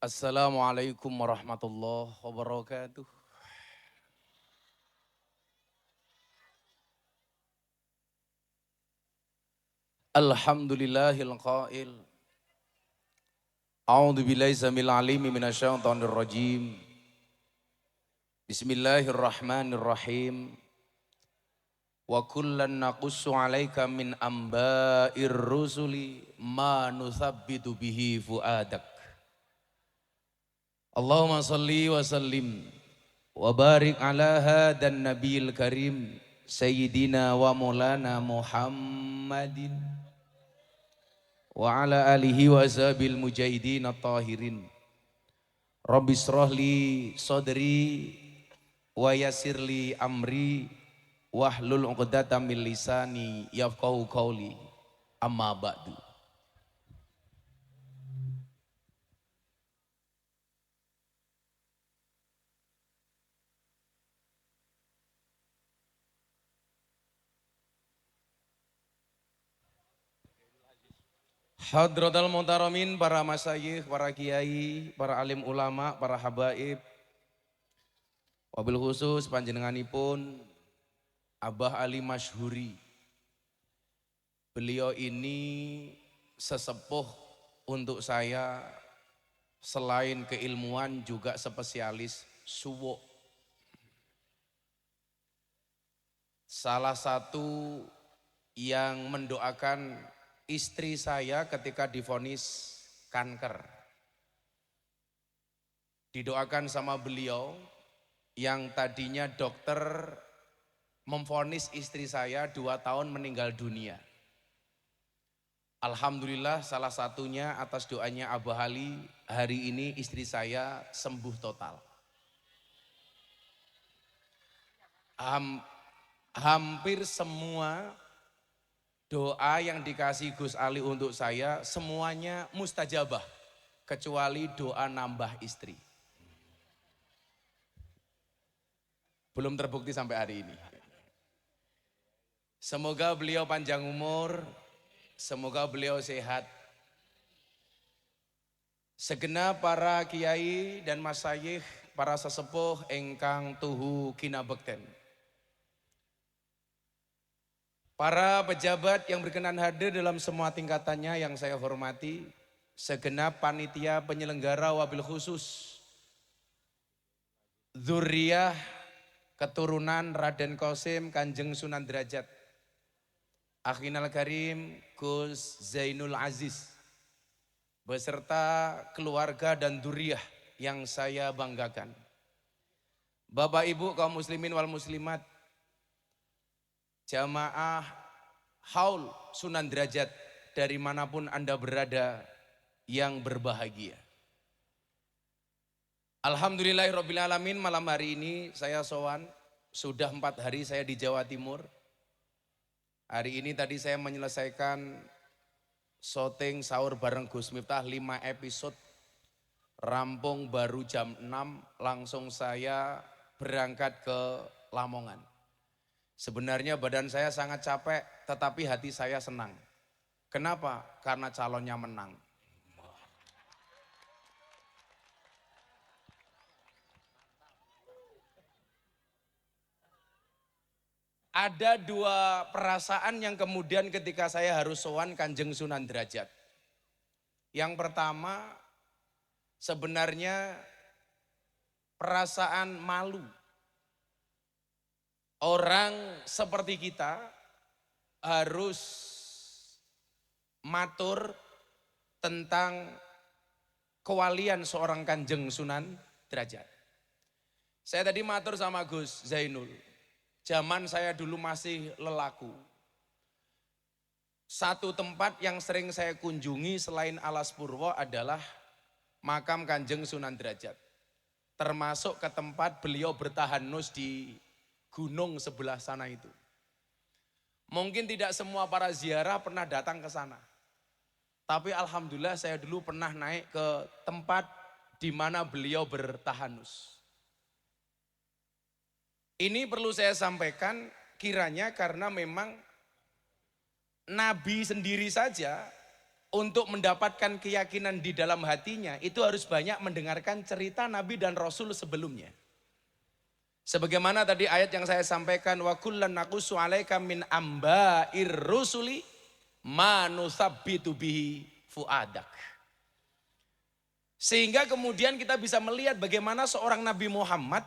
Assalamualaikum warahmatullahi wabarakatuh. Alhamdulillahil qail. A'udzu billahi samil alimi minasyaitonir rajim. Bismillahirrahmanirrahim. Wa kullan naqussu 'alaika min amba'ir rusuli ma nuthabbitu bihi fuadak. Allahumma salli wa sallim wa barik ala hadan nabiyil karim sayyidina wa maulana Muhammadin wa ala alihi wa ashabil mujahidin at-tahirin. Rabbi shrahli sadri wa yassirli amri wahlul 'uqdatam min lisani yafqahu qawli. Amma ba'du. Hadratal muhtaramin, para masyayikh, para kiai, para alim ulama, para habaib, wabil khusus panjenenganipun Abah Ali Masyhuri. Beliau ini sesepuh untuk saya, selain keilmuan juga spesialis suwo. Salah satu yang mendoakan istri saya ketika divonis kanker. Didoakan sama beliau yang tadinya dokter memvonis istri saya 2 tahun meninggal dunia. Alhamdulillah salah satunya atas doanya Abah Ali, hari ini istri saya sembuh total. Hampir semua doa yang dikasih Gus Ali untuk saya semuanya mustajabah kecuali doa nambah istri. Belum terbukti sampai hari ini. Semoga beliau panjang umur, semoga beliau sehat. Segenap para kiai dan masyayikh, para sesepuh engkang tuhu kinabekten. Para pejabat yang berkenan hadir dalam semua tingkatannya yang saya hormati, segenap panitia penyelenggara wabil khusus dzurriyah keturunan Raden Qasim Kanjeng Sunan Derajat, Akhinal Karim Gus Zainul Aziz, beserta keluarga dan dzurriyah yang saya banggakan. Bapak Ibu kaum muslimin wal muslimat, jamaah haul Sunan Derajat dari manapun Anda berada yang berbahagia. Alhamdulillahirrabbilalamin, malam hari ini saya sowan, sudah 4 hari saya di Jawa Timur. Hari ini tadi saya menyelesaikan syuting sahur bareng Gus Miftah 5 episode. Rampung baru jam 6, langsung saya berangkat ke Lamongan. Sebenarnya badan saya sangat capek, tetapi hati saya senang. Kenapa? Karena calonnya menang. Ada 2 perasaan yang kemudian ketika saya harus sowan Kanjeng Sunan Derajat. Yang pertama, sebenarnya perasaan malu. Orang seperti kita harus matur tentang kewalian seorang Kanjeng Sunan Derajat. Saya tadi matur sama Gus Zainul. Zaman saya dulu masih lelaku. Satu tempat yang sering saya kunjungi selain Alas Purwo adalah makam Kanjeng Sunan Derajat. Termasuk ke tempat beliau bertahanus di gunung sebelah sana itu. Mungkin tidak semua para ziarah pernah datang ke sana. Tapi alhamdulillah saya dulu pernah naik ke tempat di mana beliau bertahanus. Ini perlu saya sampaikan kiranya karena memang Nabi sendiri saja untuk mendapatkan keyakinan di dalam hatinya itu harus banyak mendengarkan cerita Nabi dan Rasul sebelumnya. Sebagaimana tadi ayat yang saya sampaikan, wa kullan naqussu 'alaika min amba'ir rusuli ma nusabbitu bihi fuadak. Sehingga kemudian kita bisa melihat bagaimana seorang Nabi Muhammad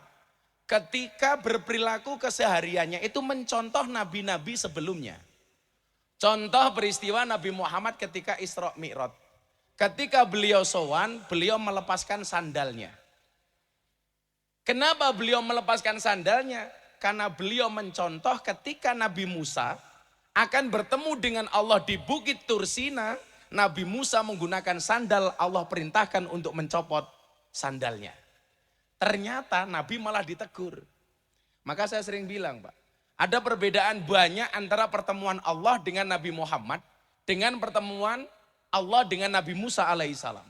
ketika berperilaku kesehariannya itu mencontoh nabi-nabi sebelumnya. Contoh peristiwa Nabi Muhammad ketika Isra Mi'raj. Ketika beliau sowan, beliau melepaskan sandalnya. Kenapa beliau melepaskan sandalnya? Karena beliau mencontoh ketika Nabi Musa akan bertemu dengan Allah di Bukit Tursina. Nabi Musa menggunakan sandal, Allah perintahkan untuk mencopot sandalnya. Ternyata Nabi malah ditegur. Maka saya sering bilang, Pak, ada perbedaan banyak antara pertemuan Allah dengan Nabi Muhammad dengan pertemuan Allah dengan Nabi Musa alaihissalam.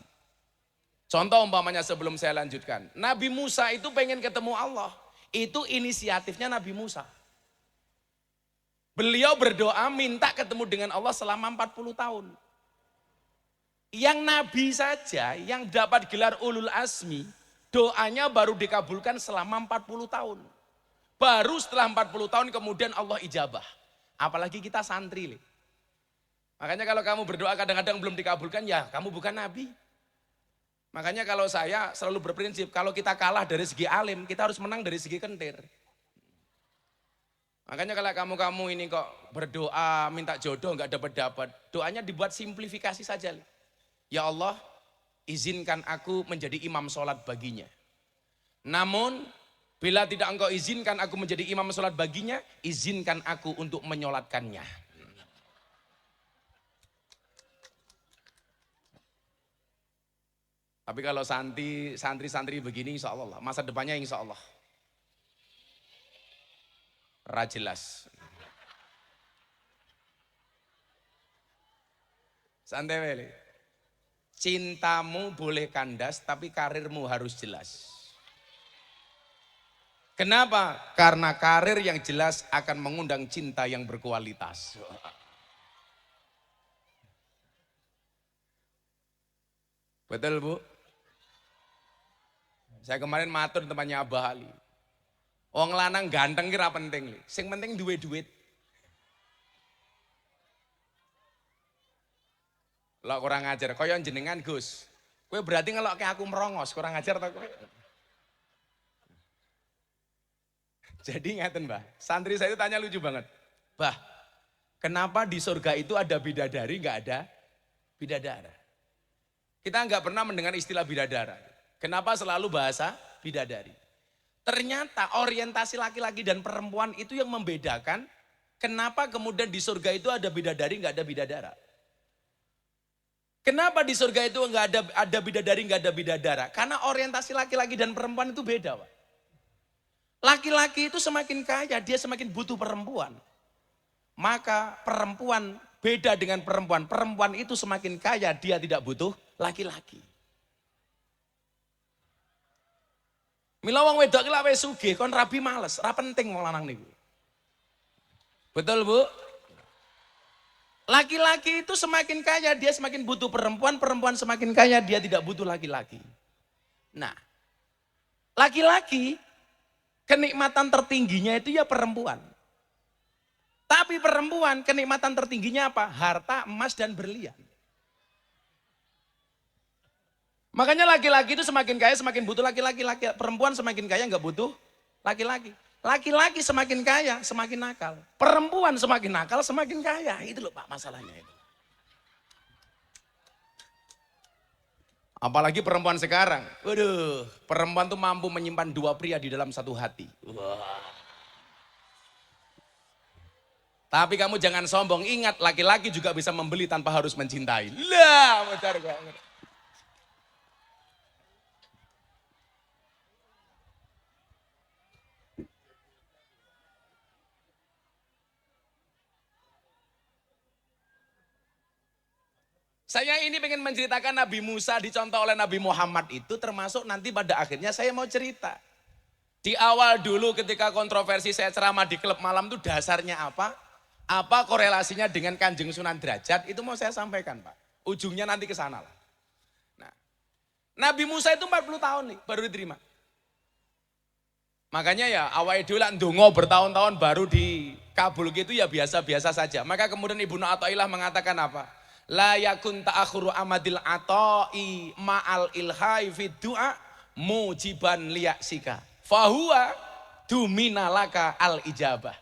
Contoh umpamanya sebelum saya lanjutkan. Nabi Musa itu pengen ketemu Allah. Itu inisiatifnya Nabi Musa. Beliau berdoa minta ketemu dengan Allah selama 40 tahun. Yang Nabi saja yang dapat gelar ulul azmi, doanya baru dikabulkan selama 40 tahun. Baru setelah 40 tahun kemudian Allah ijabah. Apalagi kita santri. Makanya kalau kamu berdoa kadang-kadang belum dikabulkan, ya kamu bukan nabi. Makanya kalau saya selalu berprinsip, kalau kita kalah dari segi alim, kita harus menang dari segi kentir. Makanya kalau kamu ini kok berdoa minta jodoh nggak dapat-dapat, doanya dibuat simplifikasi saja. Ya Allah, izinkan aku menjadi imam sholat baginya. Namun bila tidak engkau izinkan aku menjadi imam sholat baginya, izinkan aku untuk menyolatkannya. Tapi kalau santri-santri begini insya Allah, masa depannya insya Allah. Rajelas. Santai wele. Cintamu boleh kandas tapi karirmu harus jelas. Kenapa? Karena karir yang jelas akan mengundang cinta yang berkualitas. Betul Bu? Saya kemarin matur temannya Abah Ali. Wong lanang ganteng kira penting. Sing penting duwe duit. Lo kurang ajar, kaya jenengan Gus. Kowe berarti ngelokke aku merongos, kurang ajar ta kowe? Jadi ngaten Mbah, santri saya itu tanya lucu banget. Bah, kenapa di surga itu ada bidadari, nggak ada bidadara? Kita nggak pernah mendengar istilah bidadara. Kenapa selalu bahasa bidadari? Ternyata orientasi laki-laki dan perempuan itu yang membedakan kenapa kemudian di surga itu ada bidadari, nggak ada bidadara. Kenapa di surga itu nggak ada bidadari, nggak ada bidadara? Karena orientasi laki-laki dan perempuan itu beda, Pak. Laki-laki itu semakin kaya, dia semakin butuh perempuan. Maka perempuan beda dengan perempuan. Perempuan itu semakin kaya, dia tidak butuh laki-laki. Mila wong wedok ki lak wis sugih kon rabi males, ra penting wong lanang niku. Betul, Bu? Laki-laki itu semakin kaya, dia semakin butuh perempuan. Perempuan semakin kaya, dia tidak butuh laki-laki. Nah, laki-laki kenikmatan tertingginya itu ya perempuan. Tapi perempuan kenikmatan tertingginya apa? Harta, emas, dan berlian. Makanya laki-laki itu semakin kaya semakin butuh laki-laki. Perempuan semakin kaya nggak butuh laki-laki. Laki-laki semakin kaya semakin nakal. Perempuan semakin nakal semakin kaya. Itu loh Pak masalahnya itu. Apalagi perempuan sekarang. Waduh, perempuan tuh mampu menyimpan dua pria di dalam satu hati. Wah. Tapi kamu jangan sombong, ingat laki-laki juga bisa membeli tanpa harus mencintai. Lah, benar banget. Saya ini pengen menceritakan Nabi Musa dicontoh oleh Nabi Muhammad itu termasuk nanti pada akhirnya saya mau cerita. Di awal dulu ketika kontroversi saya ceramah di klub malam itu dasarnya apa? Apa korelasinya dengan Kanjeng Sunan Derajat itu mau saya sampaikan Pak. Ujungnya nanti ke sana lah. Nah, Nabi Musa itu 40 tahun nih baru diterima. Makanya ya awal dulu lah ndonga bertahun-tahun baru dikabul gitu ya biasa-biasa saja. Maka kemudian Ibnu Athaillah mengatakan apa? La yakun ta'akhuru amadil ata'i ma'al ilhai fid du'a mujiban liyaksika. Fahuwa duminalaka al ijabah.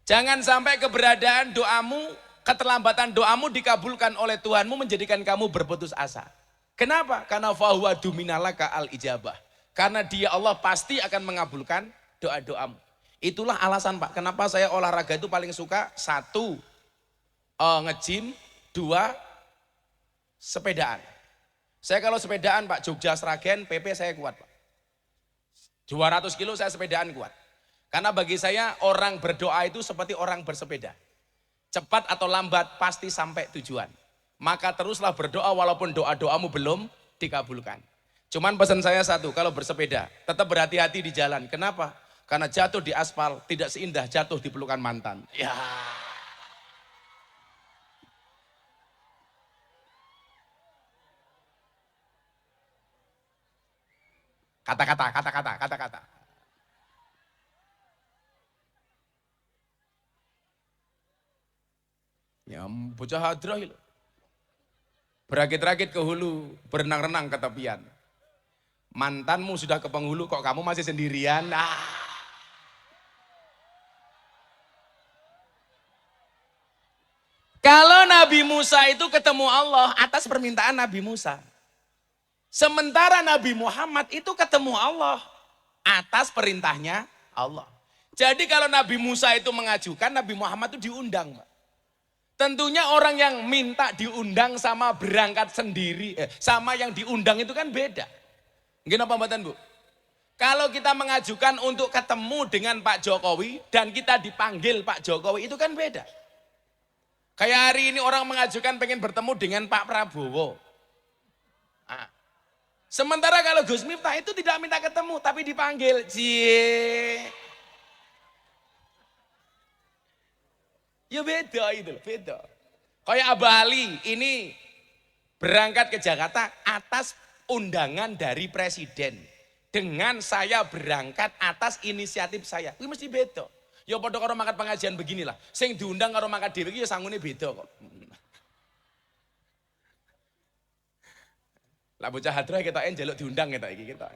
Jangan sampai keberadaan doamu, keterlambatan doamu dikabulkan oleh Tuhanmu menjadikan kamu berputus asa. Kenapa? Karena fahuwa duminalaka al ijabah. Karena dia Allah pasti akan mengabulkan doa-doamu. Itulah alasan Pak, kenapa saya olahraga itu paling suka. 1, nge-gym. 2, sepedaan. Saya kalau sepedaan Pak, Jogja Sragen, PP saya kuat Pak. 200 kilo saya sepedaan kuat. Karena bagi saya orang berdoa itu seperti orang bersepeda. Cepat atau lambat pasti sampai tujuan. Maka teruslah berdoa walaupun doa-doamu belum dikabulkan. Cuman pesan saya 1, kalau bersepeda tetap berhati-hati di jalan. Kenapa? Karena jatuh di aspal tidak seindah jatuh di pelukan mantan. Ya. Kata-kata. Ya bocah hadrah itu. Berakit-rakit ke hulu, berenang-renang ke tepian. Mantanmu sudah ke penghulu kok kamu masih sendirian. Kalau Nabi Musa itu ketemu Allah atas permintaan Nabi Musa. Sementara Nabi Muhammad itu ketemu Allah atas perintahnya Allah. Jadi kalau Nabi Musa itu mengajukan, Nabi Muhammad itu diundang. Tentunya orang yang minta diundang sama berangkat sendiri, sama yang diundang itu kan beda. Gimana pembahasan Bu? Kalau kita mengajukan untuk ketemu dengan Pak Jokowi dan kita dipanggil Pak Jokowi itu kan beda. Kayak hari ini orang mengajukan pengen bertemu dengan Pak Prabowo. Nah. Sementara kalau Gus Miftah itu tidak minta ketemu tapi dipanggil. Cie. Ya beda itu, beda. Kayak Abah Ali ini berangkat ke Jakarta atas undangan dari presiden. Dengan saya berangkat atas inisiatif saya. Itu mesti beda. Ya padha karo mangkat pengajian beginilah. Sing diundang karo mangkat dhewe iki ya sangune beda kok. Lah bocah hadroh kita njaluk diundang kita iki kita.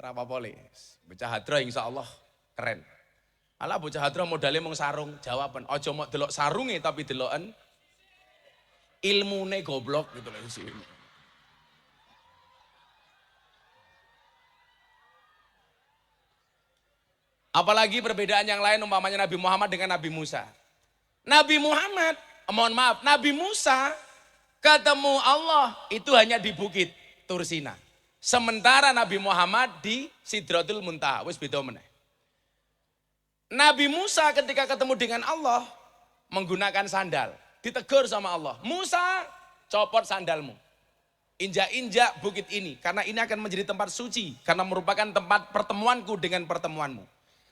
Ora apa-apa le. Bocah hadroh insyaallah keren. Alah bocah hadroh modalnya mung sarung, jawaban aja mok delok sarunge tapi deloken ilmune goblok gitu loh sih. Apalagi perbedaan yang lain umpamanya Nabi Muhammad dengan Nabi Musa. Nabi Muhammad, mohon maaf, Nabi Musa ketemu Allah itu hanya di Bukit Tursina. Sementara Nabi Muhammad di Sidratul Muntaha, wis beda meneh. Nabi Musa ketika ketemu dengan Allah menggunakan sandal, ditegur sama Allah. Musa, copot sandalmu. Injak-injak bukit ini karena ini akan menjadi tempat suci karena merupakan tempat pertemuanku dengan pertemuanmu.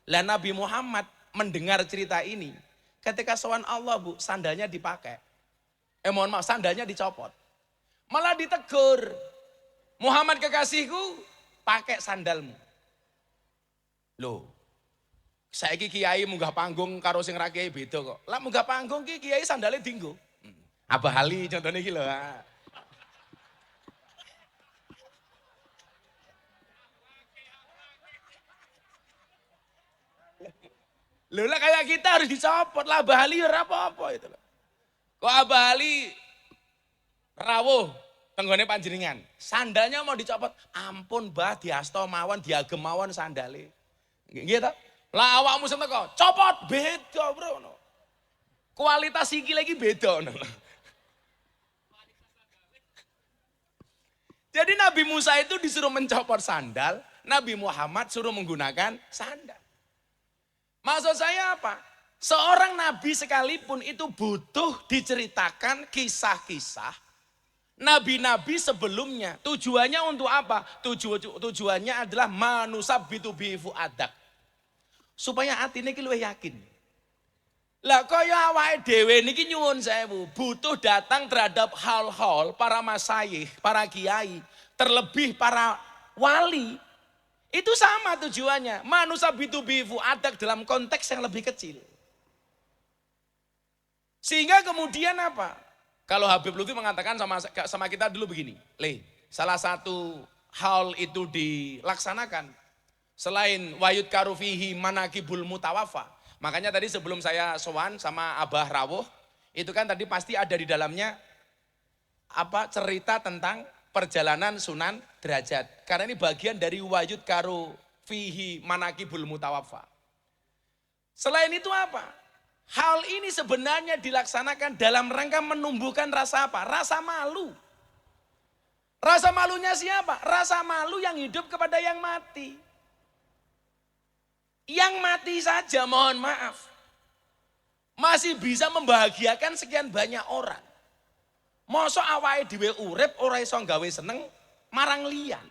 Lah Nabi Muhammad mendengar cerita ini, ketika sowan Allah Bu, sandalnya dipakai. Mohon maaf, sandalnya dicopot. Malah ditegur. Muhammad kekasihku, pakai sandalmu. Loh, saiki kiai munggah panggung karo sing ra kiai beda kok. Lah munggah panggung ki kiai sandale dienggo. Abah Ali contohnya iki lho. Loh lah kayak kita harus dicopot lah Abah Ali ora apa-apa itu loh. Kok Abah Ali rawuh tenggone panjenengan, sandalnya mau dicopot, ampun Mbah diasto mawon diagem mawon sandale. Nggih ta? Lah awakmu sing teko, copot beda bro. Kualitas iki lagi beda. Jadi Nabi Musa itu disuruh mencopot sandal, Nabi Muhammad suruh menggunakan sandal. Maksud saya apa? Seorang nabi sekalipun itu butuh diceritakan kisah-kisah nabi-nabi sebelumnya. Tujuannya untuk apa? Tujuannya adalah manusabbitu bi fuadak. Supaya hati ini luwih yakin. Lah kaya awake dhewe niki nyuwun sewu, butuh datang terhadap hal-hal para masyayikh, para kiai, terlebih para wali. Itu sama tujuannya. Manusia bitubi fuadak dalam konteks yang lebih kecil. Sehingga kemudian apa? Kalau Habib Lutfi mengatakan sama kita dulu begini, salah satu hal itu dilaksanakan selain wayud karufihi manakibul mutawafa. Makanya tadi sebelum saya sowan sama Abah Rawuh, itu kan tadi pasti ada di dalamnya apa cerita tentang perjalanan Sunan Derajat. Karena ini bagian dari wayud karufihi manakibul mutawafa. Selain itu apa? Hal ini sebenarnya dilaksanakan dalam rangka menumbuhkan rasa apa? Rasa malu. Rasa malunya siapa? Rasa malu yang hidup kepada yang mati. Yang mati saja mohon maaf. Masih bisa membahagiakan sekian banyak orang. Mosok awake dhewe urip ora iso gawe seneng marang liyan.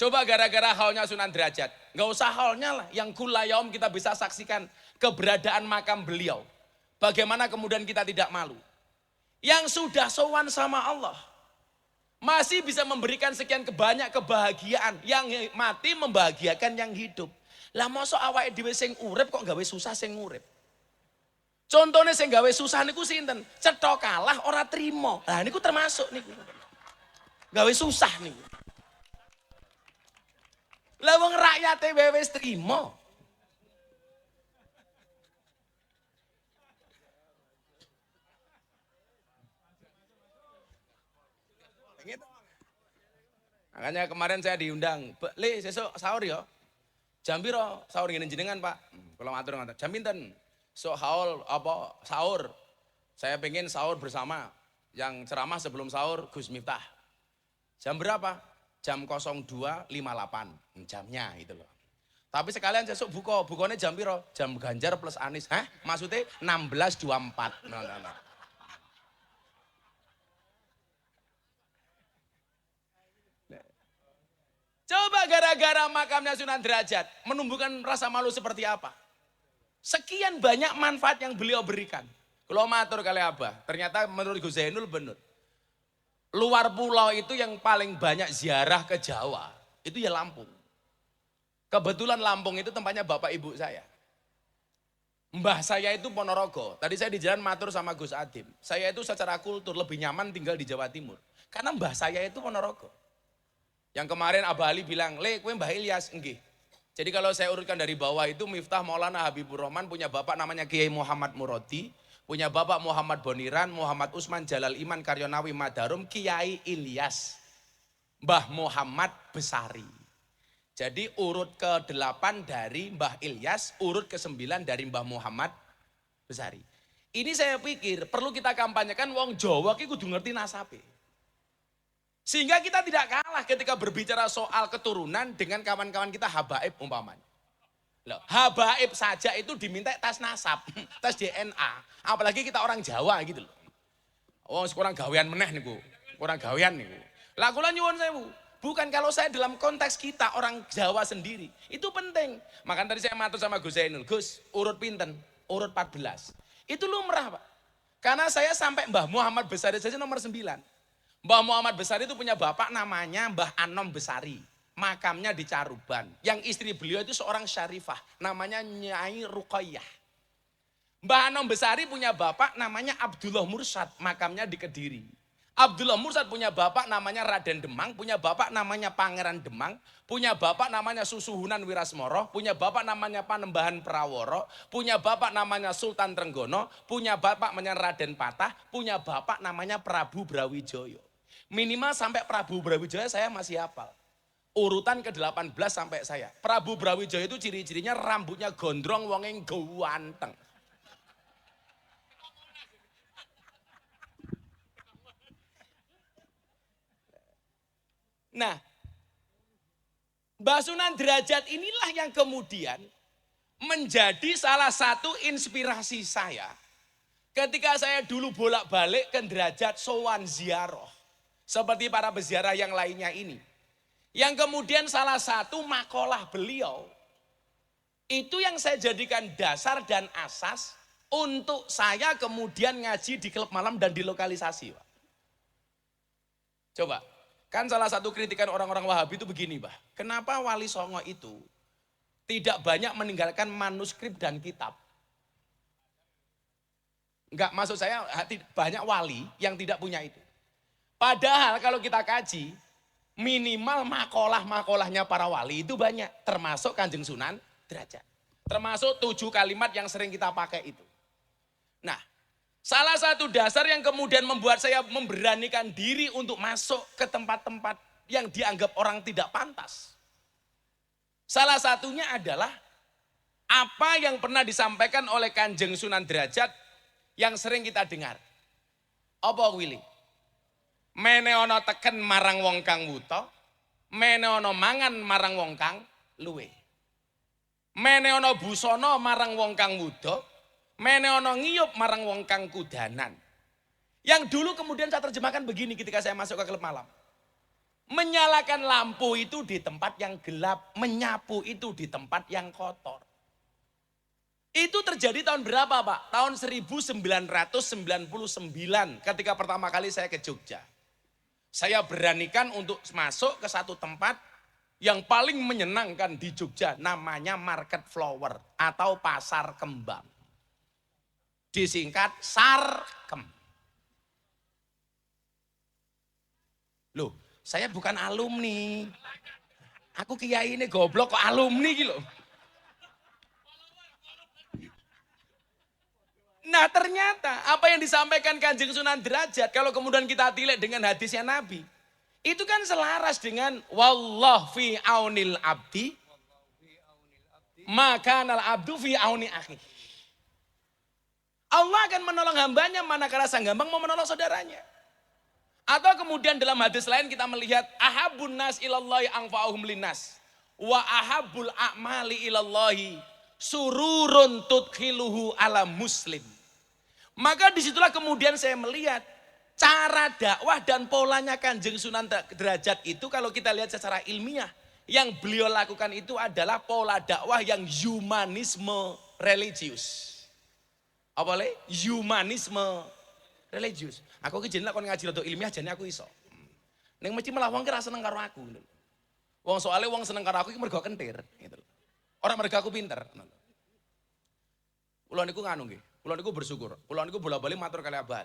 Coba gara-gara halnya Sunan Derajat. Enggak usah halnya lah, yang kulayom kita bisa saksikan keberadaan makam beliau. Bagaimana kemudian kita tidak malu. Yang sudah sowan sama Allah. Masih bisa memberikan sekian banyak kebahagiaan. Yang mati membahagiakan yang hidup. Lah mosok awake dhewe sing urip kok gawe susah sing urip. Contohnya sing gawe susah niku sinten? Cetha kalah ora trimo. Lah niku termasuk niku. Gawe susah niku. Lah wong rakyate wis trimo. Makanya kemarin saya diundang, "Le, sesuk sahur ya." Jam piro sahur ngene jenengan, Pak? Kalau matur ngoten. Jam pinten? So haul apa sahur? Saya pengen sahur bersama. Yang ceramah sebelum sahur Gus Miftah. Jam berapa? Jam 02.58. Jamnya itu loh. Tapi sekalian sesuk bukanya jam piro? Jam Ganjar plus Anies. Hah? Maksudnya 16.24. Nah. Coba gara-gara makamnya Sunan Derajat menumbuhkan rasa malu seperti apa? Sekian banyak manfaat yang beliau berikan. Kalau matur kali Abah, ternyata menurut Gus Zainul benar. Luar pulau itu yang paling banyak ziarah ke Jawa, itu ya Lampung. Kebetulan Lampung itu tempatnya bapak ibu saya. Mbah saya itu Ponorogo. Tadi saya di jalan matur sama Gus Adim. Saya itu secara kultur lebih nyaman tinggal di Jawa Timur. Karena mbah saya itu Ponorogo. Yang kemarin Abah Ali bilang, "Le, kowe Mbah Ilyas." Nggih. Jadi kalau saya urutkan dari bawah itu Miftah Maulana Habibur Rahman punya bapak namanya Kiai Muhammad Murodi, punya bapak Muhammad Boniran, Muhammad Usman Jalal Iman Karyonawi Madarum, Kiai Ilyas, Mbah Muhammad Besari. Jadi urut ke-8 dari Mbah Ilyas, urut ke-9 dari Mbah Muhammad Besari. Ini saya pikir perlu kita kampanyekan wong Jawa ki kudu ngerti nasabe. Sehingga kita tidak kalah ketika berbicara soal keturunan dengan kawan-kawan kita habaib umpamanya. Loh, habaib saja itu diminta tes nasab, tes DNA. Apalagi kita orang Jawa gitu loh. Oh, kurang gawean meneh niku. Kurang gawean niku. Lah kula nyuwun sewu. Bukan kalau saya dalam konteks kita orang Jawa sendiri. Itu penting. Makanya tadi saya matur sama Gus Zainul. Gus, urut pinten? Urut 14. Itu lumrah, Pak. Karena saya sampai Mbah Muhammad Besari saja nomor 9. Mbah Muhammad Besari itu punya bapak namanya Mbah Anom Besari. Makamnya di Caruban. Yang istri beliau itu seorang syarifah. Namanya Nyai Ruqayyah. Mbah Anom Besari punya bapak namanya Abdullah Mursad. Makamnya di Kediri. Abdullah Mursad punya bapak namanya Raden Demang. Punya bapak namanya Pangeran Demang. Punya bapak namanya Susuhunan Wirasmoro. Punya bapak namanya Panembahan Praworo. Punya bapak namanya Sultan Trenggono. Punya bapak namanya Raden Patah. Punya bapak namanya Prabu Brawijaya. Minimal sampai Prabu Brawijaya saya masih hafal. Urutan ke-18 sampai saya. Prabu Brawijaya itu ciri-cirinya rambutnya gondrong, wongeng ganteng. Nah, Mbah Sunan Derajat inilah yang kemudian menjadi salah satu inspirasi saya. Ketika saya dulu bolak-balik ke Derajat sowan ziarah. Seperti para peziarah yang lainnya ini. Yang kemudian salah satu makalah beliau. Itu yang saya jadikan dasar dan asas untuk saya kemudian ngaji di klub malam dan di lokalisasi, Pak. Coba, kan salah satu kritikan orang-orang Wahabi itu begini, Pak. Kenapa Wali Songo itu tidak banyak meninggalkan manuskrip dan kitab? Enggak, maksud saya banyak wali yang tidak punya itu. Padahal kalau kita kaji, minimal makalah-makalahnya para wali itu banyak. Termasuk Kanjeng Sunan Derajat. Termasuk 7 kalimat yang sering kita pakai itu. Nah, salah satu dasar yang kemudian membuat saya memberanikan diri untuk masuk ke tempat-tempat yang dianggap orang tidak pantas. Salah satunya adalah apa yang pernah disampaikan oleh Kanjeng Sunan Derajat yang sering kita dengar. Apa Willy? Mene ono teken marang wong kang wuta, mene ono mangan marang wong kang luwe. Mene ono busana marang wong kang wuda, mene ono ngiyup marang wong kang kudanan. Yang dulu kemudian saya terjemahkan begini ketika saya masuk ke klub malam. Menyalakan lampu itu di tempat yang gelap, menyapu itu di tempat yang kotor. Itu terjadi tahun berapa, Pak? Tahun 1999 ketika pertama kali saya ke Jogja. Saya beranikan untuk masuk ke satu tempat yang paling menyenangkan di Jogja, namanya Market Flower atau Pasar Kembang. Disingkat Sarkem. Loh, saya bukan alumni. Aku kiai ini goblok kok alumni gitu loh. Nah ternyata apa yang disampaikan Kanjeng Sunan Derajat kalau kemudian kita tilik dengan hadisnya Nabi. Itu kan selaras dengan wallah fi aunil abdi maka nal abdu fi auni akhi. Allah akan menolong hambanya manakala sang hamba mau menolong saudaranya. Atau kemudian dalam hadis lain kita melihat ahabun nas ilallahi anfa'uhum linnas wa ahabul a'mali ilallahi sururun tudkhiluhu ala muslim. Maka disitulah kemudian saya melihat cara dakwah dan polanya Kanjeng Sunan Derajat itu kalau kita lihat secara ilmiah. Yang beliau lakukan itu adalah pola dakwah yang humanisme religius. Apa le? Humanisme religius. Aku ki jeneng kon ngaji rada ilmiah jane aku iso. Ning mesti malah wong ki ra seneng karo aku. Wong soalnya wong seneng karo aku ki mergo kentir gitu. Ora mergo aku pinter. Kula niku nganu nggih. Kula niku bersyukur. Kula niku bola-bali matur kali abal.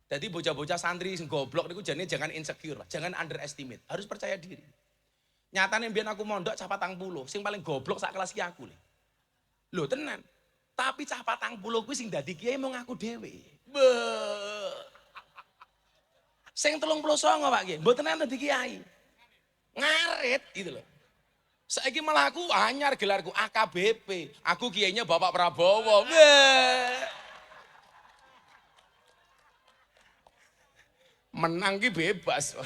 Jadi bocah-bocah santri sing goblok niku jane jangan insecure, jangan underestimate, harus percaya diri. Nyatane mbiyen aku mondok cah 40, sing paling goblok sak kelas ki aku lho. Lho tenan. Tapi cah 40 kuwi sing dadi kiai mung aku dhewe. Sing 39 Pak nggih, mboten tenan dadi kiai. Ngarit gitu loh. Saiki malah aku anyar gelarku AKBP. Aku kiainya Bapak Prabowo. Menang ki bebas.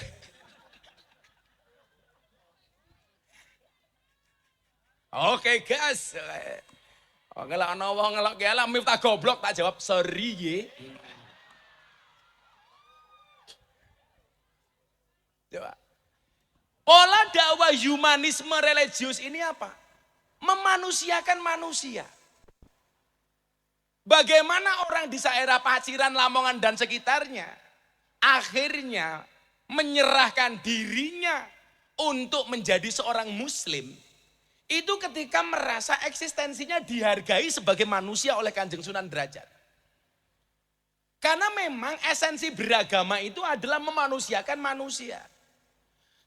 Oke guys. Oke lah ana wong ngelok ki lah Miftah goblok tak jawab sorry ye. Coba. Pola dakwah humanisme religius ini apa? Memanusiakan manusia. Bagaimana orang di daerah Paciran, Lamongan dan sekitarnya akhirnya menyerahkan dirinya untuk menjadi seorang muslim. Itu ketika merasa eksistensinya dihargai sebagai manusia oleh Kanjeng Sunan Derajat. Karena memang esensi beragama itu adalah memanusiakan manusia.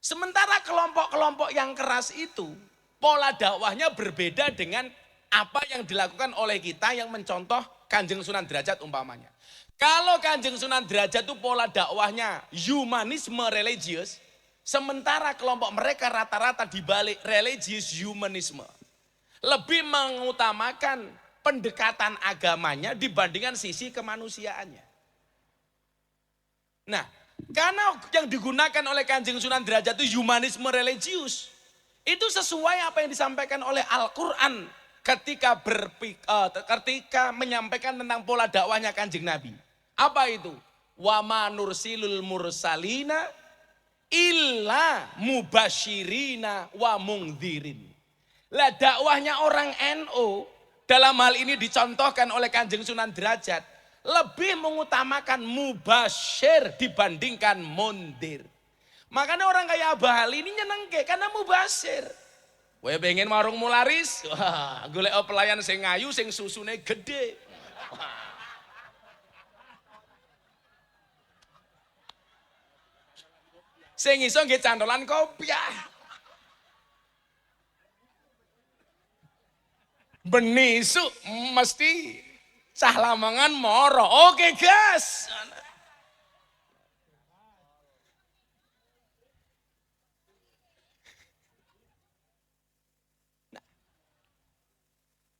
Sementara kelompok-kelompok yang keras itu, pola dakwahnya berbeda dengan apa yang dilakukan oleh kita yang mencontoh Kanjeng Sunan Derajat umpamanya. Kalau Kanjeng Sunan Derajat itu pola dakwahnya humanisme religius, sementara kelompok mereka rata-rata dibalik religius humanisme. Lebih mengutamakan pendekatan agamanya dibandingkan sisi kemanusiaannya. Nah, karena yang digunakan oleh Kanjeng Sunan Derajat itu humanisme religius. Itu sesuai apa yang disampaikan oleh Al-Quran ketika menyampaikan tentang pola dakwahnya Kanjeng Nabi. Apa itu? Wa ma nursilul mursalina illa mubasyirina wa mungdzirin. Lah dakwahnya orang NU dalam hal ini dicontohkan oleh Kanjeng Sunan Derajat, lebih mengutamakan mubasyir dibandingkan mundir. Makanya orang kayak Abah Ali ini nyenengke karena mubasyir. Kowe pengen warung mularis? Wah, golek pelayan sing ayu sing susune gede. Sing iso nggih cantolan kopiah. Benisu mesti cah Lamongan moro. Oke, gas.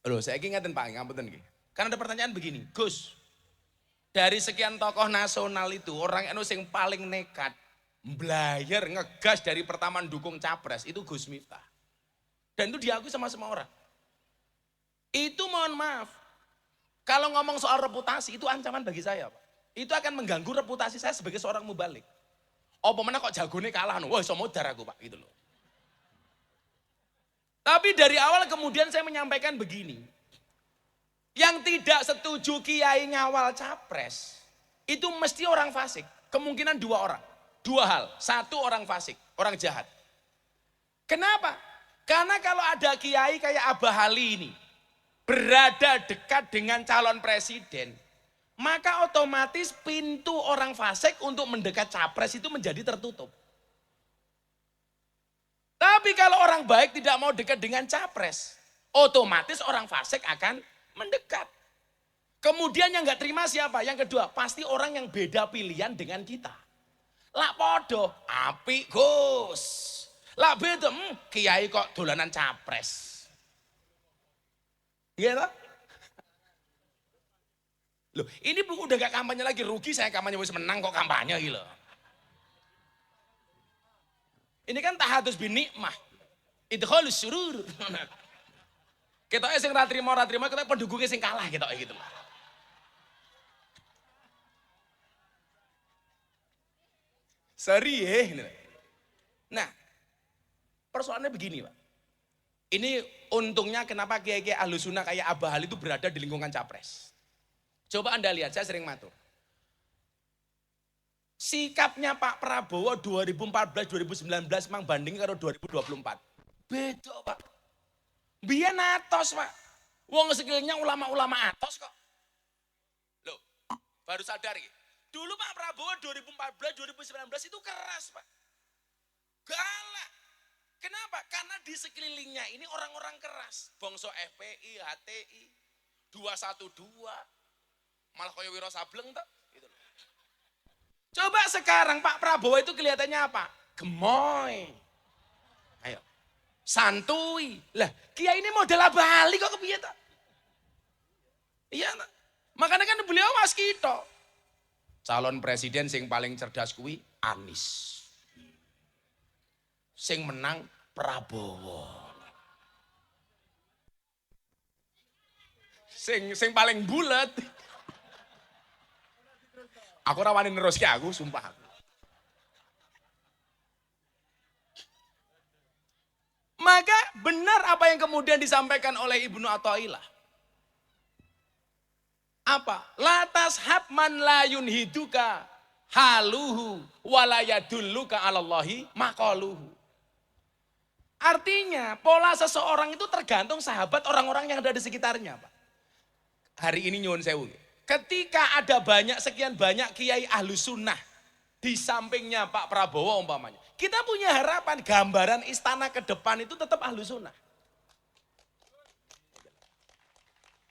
Loh, saya ingatin Pak, ngapunten nggih. Karena ada pertanyaan begini, Gus, dari sekian tokoh nasional itu orang NU sing paling nekat belajar ngegas dari pertama dukung capres itu Gus Miftah. Dan itu diakui sama semua orang. Itu mohon maaf, kalau ngomong soal reputasi itu ancaman bagi saya, Pak. Itu akan mengganggu reputasi saya sebagai seorang mubalik. Apa mana kok jagone kalah, wah iso modar aku Pak, gitu loh. Tapi dari awal kemudian saya menyampaikan begini, yang tidak setuju kiai ngawal capres, itu mesti orang fasik. Kemungkinan dua orang, dua hal. Satu orang fasik, orang jahat. Kenapa? Karena kalau ada kiai kayak Abah Ali ini, berada dekat dengan calon presiden, maka otomatis pintu orang fasik untuk mendekat capres itu menjadi tertutup. Tapi kalau orang baik tidak mau dekat dengan capres, otomatis orang fasik akan mendekat. Kemudian yang nggak terima siapa? Yang kedua, pasti orang yang beda pilihan dengan kita. Lah podo, api Gus. Lah beda, kiai kok dolanan capres. Iya toh? Loh, ini udah gak kampanye lagi, rugi saya kampanye wis menang kok kampanye gitu. Ini kan tahadus bin nikmah. Idkhalus surur. Kita sing ra trimo kita pendukungnya sing kalah gitu gitu. Seri Nah, persoalannya begini, Pak. Ini untungnya kenapa kiai-kiai Ahlus Sunnah kayak Abah Ali itu berada di lingkungan capres. Coba Anda lihat, saya sering matur. Sikapnya Pak Prabowo 2014-2019 memang banding karo 2024. Beda Pak. Biar atos Pak. Wong sekilnya ulama-ulama atos kok. Loh, baru sadar ya. Dulu Pak Prabowo 2014-2019 itu keras Pak. Galak. Kenapa? Karena di sekelilingnya ini orang-orang keras. Bangsa FPI, HTI, 212. Malah kaya Wiro Sableng tak? Gitu loh. Coba sekarang Pak Prabowo itu kelihatannya apa? Gemoy. Ayo. Santuy. Lah, Kiai ini model Bali kok kepiye tak? Iya tak? Makanya kan beliau mas kita. Calon presiden sing paling cerdas kuwi Anies. Sing menang Prabowo. Sing paling bulet. Aku rawani neruski aku, sumpah aku. Maka benar apa yang kemudian disampaikan oleh Ibnu Athaillah. Apa? Latas habman la yunhiduka haluhu walayadulluka alallahi maqaluhu. Artinya pola seseorang itu tergantung sahabat orang-orang yang ada di sekitarnya, Pak. Hari ini nyuwun sewu. Ketika ada sekian banyak kiai Ahlus Sunnah di sampingnya Pak Prabowo umpamanya. Kita punya harapan gambaran istana ke depan itu tetap Ahlus Sunnah.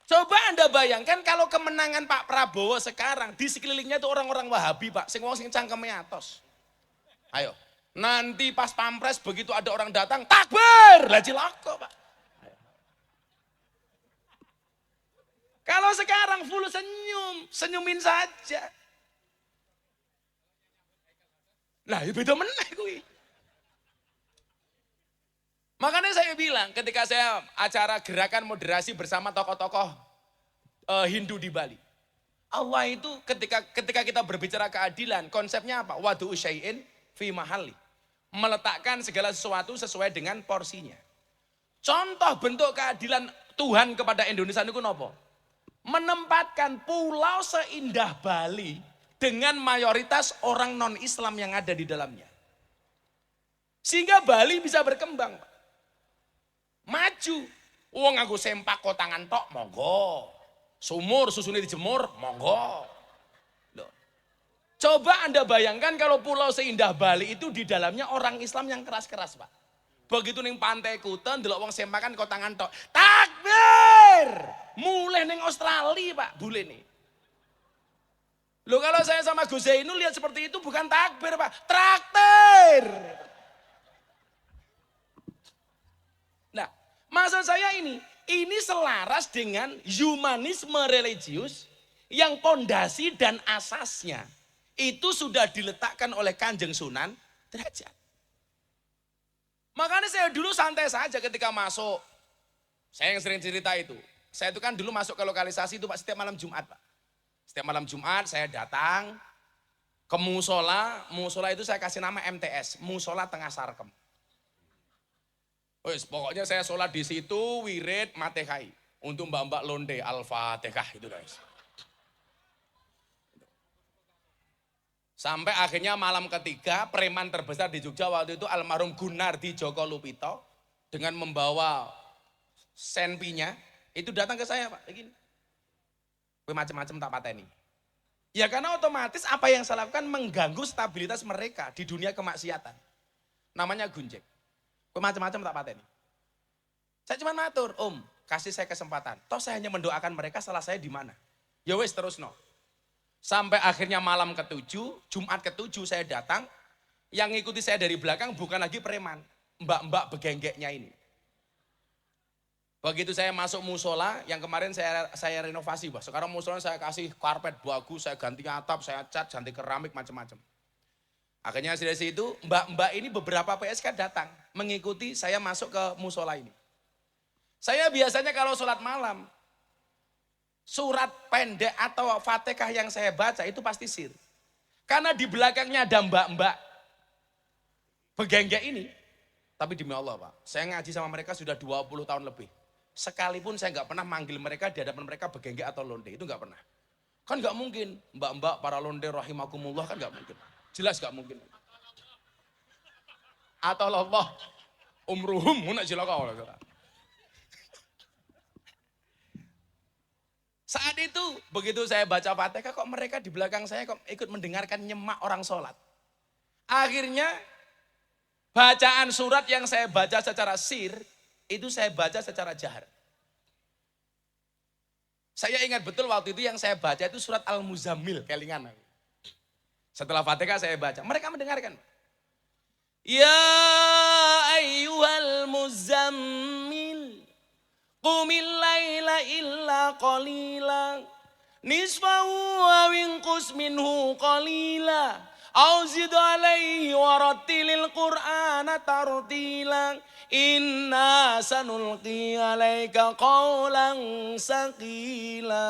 Coba Anda bayangkan kalau kemenangan Pak Prabowo sekarang di sekelilingnya itu orang-orang Wahabi Pak. Sing wong sing cangkeme atos. Ayo. Nanti pas pampres begitu ada orang datang, takbir, lah cilaka Pak. Kalau sekarang full senyumin saja. Lah, ya beda meneh kuwi. Makanya saya bilang ketika saya acara gerakan moderasi bersama tokoh-tokoh Hindu di Bali. Allah itu ketika kita berbicara keadilan, konsepnya apa? Wadu syai'in fi mahalli. Meletakkan segala sesuatu sesuai dengan porsinya. Contoh bentuk keadilan Tuhan kepada Indonesia niku napa? Menempatkan pulau seindah Bali dengan mayoritas orang non-Islam yang ada di dalamnya. Sehingga Bali bisa berkembang. Maju. Wong aku sempak kotangan tok, monggo. Sumur susune dijemur, monggo. Loh. Coba Anda bayangkan kalau pulau seindah Bali itu di dalamnya orang Islam yang keras-keras, Pak. Begitu ning Pantai Kuta ndelok wong sempakan kotangan tok. Takbir! Mulai ning Australia, Pak, bule nih. Loh kalau saya sama Gus Zainul lihat seperti itu bukan takbir, Pak, traktir. Nah, maksud saya ini selaras dengan humanisme religius yang pondasi dan asasnya itu sudah diletakkan oleh Kanjeng Sunan Derajat. Makanya saya dulu santai saja ketika masuk. Saya yang sering cerita itu. Saya itu kan dulu masuk ke lokalisasi itu Pak setiap malam Jumat, Pak. Setiap malam Jumat saya datang ke musola. Musola itu saya kasih nama MTS, Musola Tengah Sarkem. Wes, pokoknya saya sholat di situ, wirid, matehai. Untuk mbak-mbak londe, Al-Fatihah itu guys. Sampai akhirnya malam ketiga, preman terbesar di Jogja waktu itu almarhum Gunardi Joko Lupito dengan membawa senpinya, itu datang ke saya, Pak, begini. Gue macam-macam tak pateni. Ya karena otomatis apa yang saya lakukan mengganggu stabilitas mereka di dunia kemaksiatan. Namanya gunjek. Gue macam-macam tak pateni. Saya cuma matur, Om, kasih saya kesempatan. Toh saya hanya mendoakan mereka, salah saya di mana? Ya wes terus no. Sampai akhirnya malam ke-7, Jumat ke-7 saya datang, yang ngikuti saya dari belakang bukan lagi preman, mbak-mbak begenggeknya ini. Begitu saya masuk musola, yang kemarin saya renovasi, Bah. Sekarang musola saya kasih karpet bagus, saya ganti atap, saya cat, ganti keramik, macam-macam. Akhirnya dari situ, mbak-mbak ini beberapa PSK datang, mengikuti saya masuk ke musola ini. Saya biasanya kalau sholat malam, surat pendek atau Fatihah yang saya baca itu pasti sir. Karena di belakangnya ada mbak-mbak begenggek ini. Tapi demi Allah, Pak, saya ngaji sama mereka sudah 20 tahun lebih. Sekalipun saya nggak pernah manggil mereka di hadapan mereka begenggek atau londe, itu nggak pernah. Kan nggak mungkin, mbak-mbak para londe rahimakumullah kan nggak mungkin. Jelas nggak mungkin. Atau Allah umruhum munak jilaka. Saat itu, begitu saya baca Fatihah, kok mereka di belakang saya kok ikut mendengarkan nyemak orang sholat. Akhirnya, bacaan surat yang saya baca secara sir, itu saya baca secara jahar. Saya ingat betul waktu itu yang saya baca itu surat Al-Muzammil, kelingan. Setelah Fatihah saya baca, mereka mendengarkan. Ya ayyuhal muzammil. Qumil laila illa qalila nisfahu wa winqus minhu qalila aw zid alaihi warattilil qur'ana tartila inna sanulqi alaika qawlan saqila.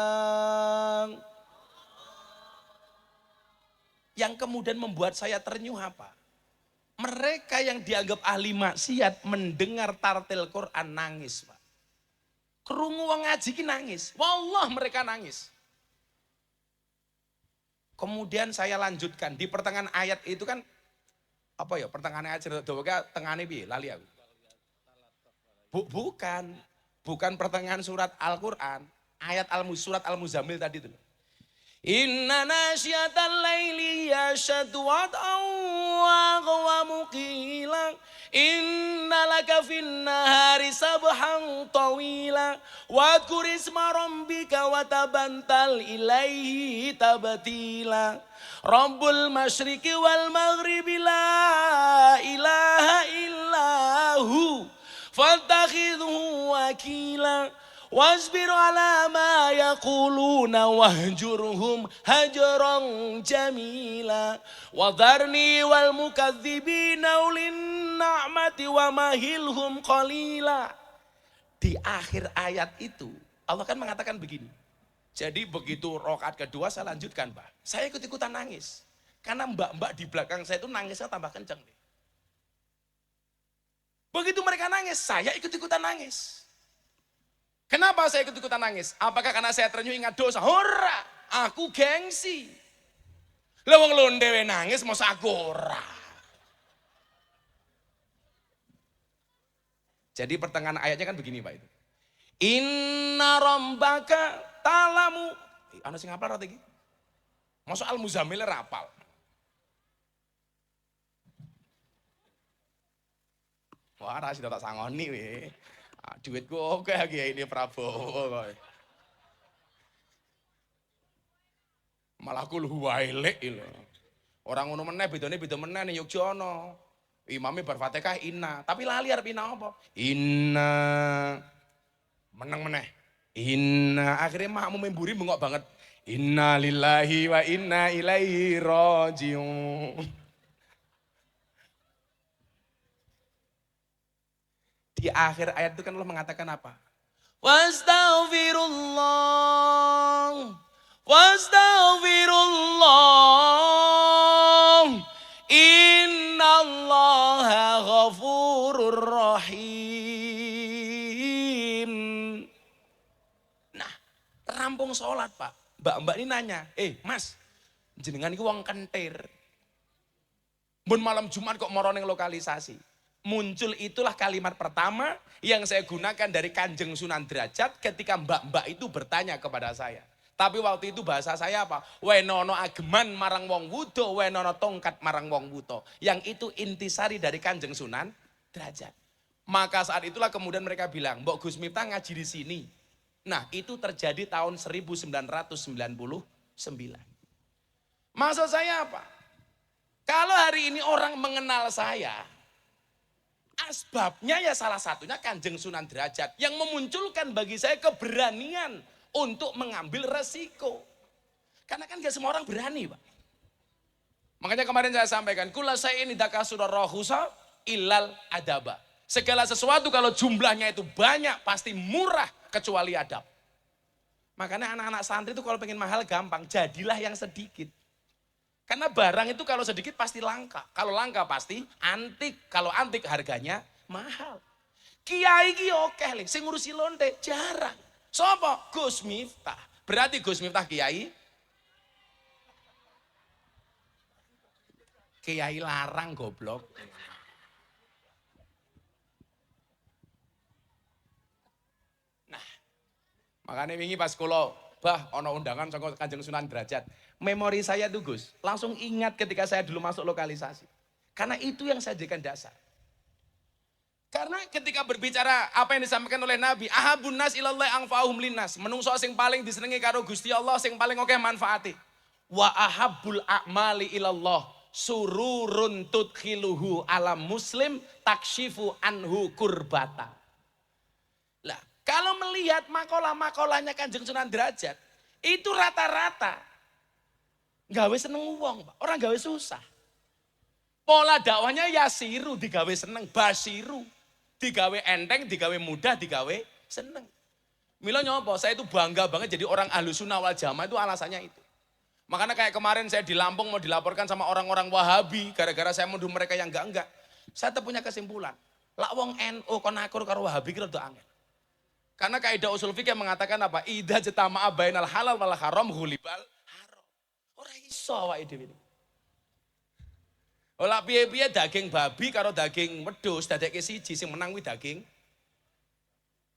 Yang kemudian membuat saya ternyuh apa? Mereka yang dianggap ahli maksiat mendengar tartil Quran nangis, Pak. Krungu wong ngaji ki nangis. Wallah mereka nangis. Kemudian saya lanjutkan di pertengahan ayat itu kan apa ya? Pertengahan ayat cerita doa tengane piye? Lali aku. Bukan pertengahan surat Al-Qur'an, ayat surat Al-Muzammil tadi itu. Inna nasyatal laili yashadu wat'aw wa qawamu qila inna laka fin nahari sabhan tawila wa dhkur isma rabbika wa tabantal ilaihi tabtila Rabbul masyriqi wal maghribi la ilaha illahu fattakhidhu wakila wasbir ala ma yaquluna wahjurhum hajran jamila wa dharni wal mukadzibina ulin na'mati wa mahilhum qalila. Di akhir ayat itu Allah kan mengatakan begini. Jadi begitu rakaat kedua saya lanjutkan, Pak. Saya ikut-ikutan nangis. Karena mbak-mbak di belakang saya itu nangisnya tambah kencang. Begitu mereka nangis, saya ikut-ikutan nangis. Kenapa saya ikut-ikutan nangis? Apakah karena saya terenyuh ingat dosa? Ora, aku gengsi. Lah wong londe nangis masa aku ora. Jadi pertengahan ayatnya kan begini Pak itu. Inna rabbaka talamu. Ana sing hafal ora iki? Masa Al-Muzammil rapal. Wah, ra sida tak sangoni we. Duitku oke lagi ini Prabowo kok. Malah kul huwailek lho. Orang ngono meneh bedane beda meneh ning Yogyakarta. Imame bar Fatihah inna, tapi lali arep inna apa? Inna meneng meneh. Inna akhirnya makmum memburi bengok banget. Inna lillahi wa inna ilaihi rajiun. Di akhir ayat itu kan Allah mengatakan apa? Wastaghfirullah. Wastaghfirullah. Innallaha ghafurur rahim. Nah, rampung sholat Pak. Mbak-mbak ini nanya, Mas, jenengan iki wong kentir. Mun malam Jumat kok moro ning lokalisasi. Muncul itulah kalimat pertama yang saya gunakan dari Kanjeng Sunan Derajat ketika mbak-mbak itu bertanya kepada saya. Tapi waktu itu bahasa saya apa? Wenono ageman marang wong wudo, wenono tongkat marang wong wuto. Yang itu intisari dari Kanjeng Sunan Derajat. Maka saat itulah kemudian mereka bilang, Mbok Gus Miftah ngaji di sini. Nah itu terjadi tahun 1999. Maksud saya apa? Kalau hari ini orang mengenal saya, asbabnya ya salah satunya Kanjeng Sunan Derajat yang memunculkan bagi saya keberanian untuk mengambil resiko. Karena kan gak semua orang berani Pak. Makanya kemarin saya sampaikan, kula saya ini dakasura rohusa ilal adaba. Segala sesuatu kalau jumlahnya itu banyak pasti murah kecuali adab. Makanya anak-anak santri itu kalau pengen mahal gampang, jadilah yang sedikit. Karena barang itu kalau sedikit pasti langka. Kalau langka pasti antik. Kalau antik harganya mahal. Kiai ki oke lho, sing ngurusi lonte jarang. Sopo? Gus Miftah. Berarti Gus Miftah kiai? Kiai larang goblok. Nah, makanya wingi pas kula bah ono undangan saka Kanjeng Sunan Derajat. Memori saya tuh Gus, langsung ingat ketika saya dulu masuk lokalisasi. Karena itu yang saya jadikan dasar. Karena ketika berbicara apa yang disampaikan oleh Nabi, ahabun nas ilallah angfa'uhum linnas. Menungso sing paling disenengi karo Gusti Allah, sing paling oke manfaati. Wa ahabbul a'mali ilallah sururun tudkhiluhu ala muslim takshifu anhu kurbata. Lah, kalau melihat makalah-makalahnya Kanjeng Sunan Derajat, itu rata-rata gawe seneng wong, Pak. Orang gawe susah. Pola dakwahnya yasiru digawe seneng, basiru digawe enteng, digawe mudah, digawe seneng. Mila nyopo, saya itu bangga banget jadi orang Ahlussunnah wal Jamaah itu alasannya itu. Makanya kayak kemarin saya di Lampung mau dilaporkan sama orang-orang Wahabi gara-gara saya menuduh mereka yang enggak. Saya tetap punya kesimpulan. Lak wong NU kon akur karo Wahabi ki rada angel. Karena kaidah usul fikih mengatakan apa? Idza jatama'a bainal halal wal haram ghulibal haram. Ora iso awake dhewe. Ola piye-piye daging babi karo daging wedhus dadekke siji sing menang kuwi daging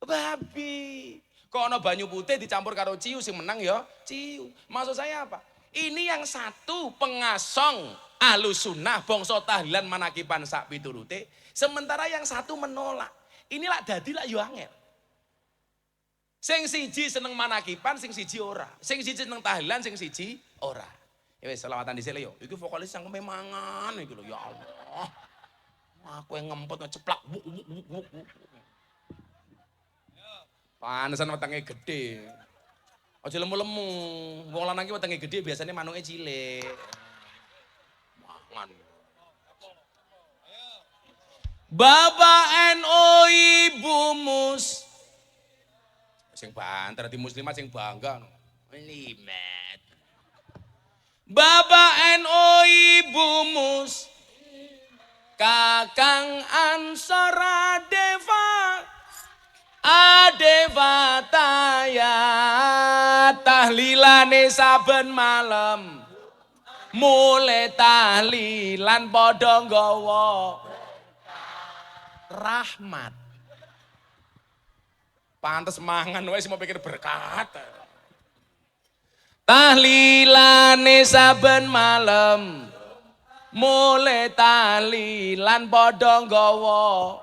babi. Kok ana banyu putih dicampur karo ciu sing menang ya ciu. Maksud saya apa? Ini yang satu pengasong Ahlussunnah bangsa tahlilan manakiban sak piturute, sementara yang satu menolak. Inilah dadi lak yo angel. Sing siji seneng manakiban, sing siji ora. Sing siji seneng tahlilan, sing siji ora. Ya wis selawatan dhisik yo. Iki vokalis yang kememangan iki lho ya Allah. Aku yang ngempet ngeceplak. Panesan wetenge gede. Aja lemu-lemu. Wong lanang iki wetenge gede biasanya manuke cilik. Mangan. Bapak NU Ibu Mus. Sing banter di muslimat sing bangga. Limet. Bapak NU Ibu Mus. Kakang Ansor Adeva ayat tahlilane saben malam. Mulai tahlilan padha nggawa rahmat. Pantes mangan wis mau pikir berkat. Tahlilane saben malam. Mulai tahlilan padha nggawa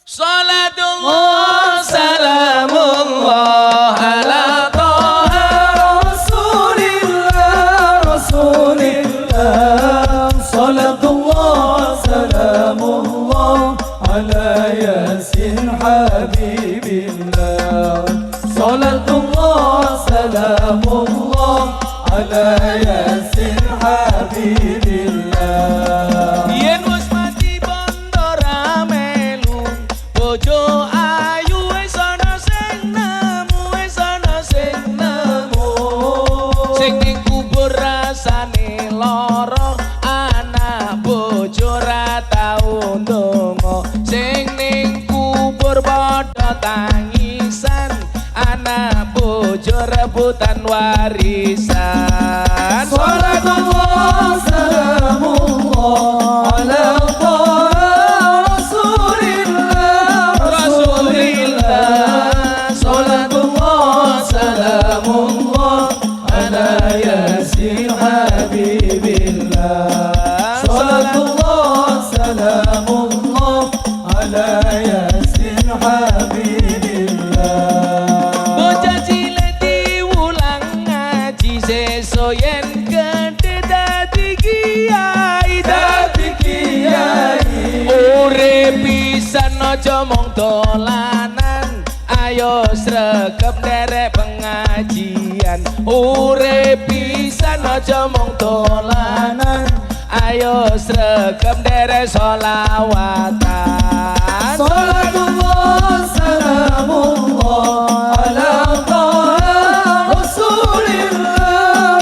salatullah salamullah ala Salatullah salamullah ala yasin habibillah. Salatullah salamullah ala yasin habibillah. yen wis mati bondo ramelu bojo ayu wis ana sing nemu wis ana sing nemu sing ning kubur rasane lara anak bojo ra tau ndonga sing ning kubur padha tangisan anak bojo rebutan warisan. Salatullah salamullah ala Rasulillah. Salatullah salamullah ala yasin habibillah. Salatullah salamullah ala yasin habibillah. Bocah cilik diulang ngaji seso yen gede dadi kiai urip pisan aja mung dolanan ayo sregep nderek pengajian urip pisan aja mung dolanan ayo sregep nderek sholawatan. Salatullah salamullah ala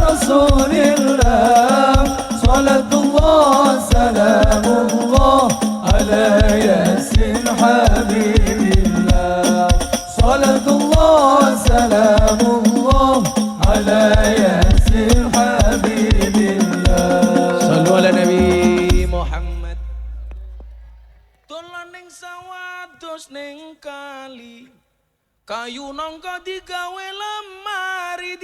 Rasulillah. Salatullah salamullah ala yasin habibillah. Salatullah salamullah ala yasin habibillah. Sallu ala Nabi Muhammad. Dolan ning sawah dos ning kali. Kayu nangka digawe lemari.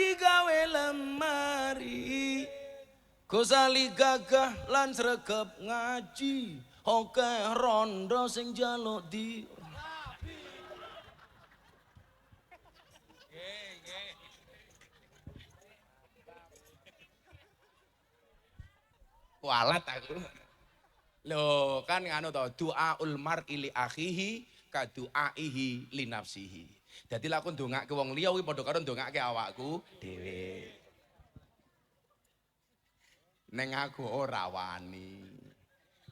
Gosali gagah lan sregep ngaji. Oke rondo sing jaluk di walat aku. Loh kan nganu to doaul mar'i li akhihi ka duaihi li nafsihi. Dadi lek aku ndongake wong liya kuwi padha karo ndongake awakku dhewe. Neng aku ora wani.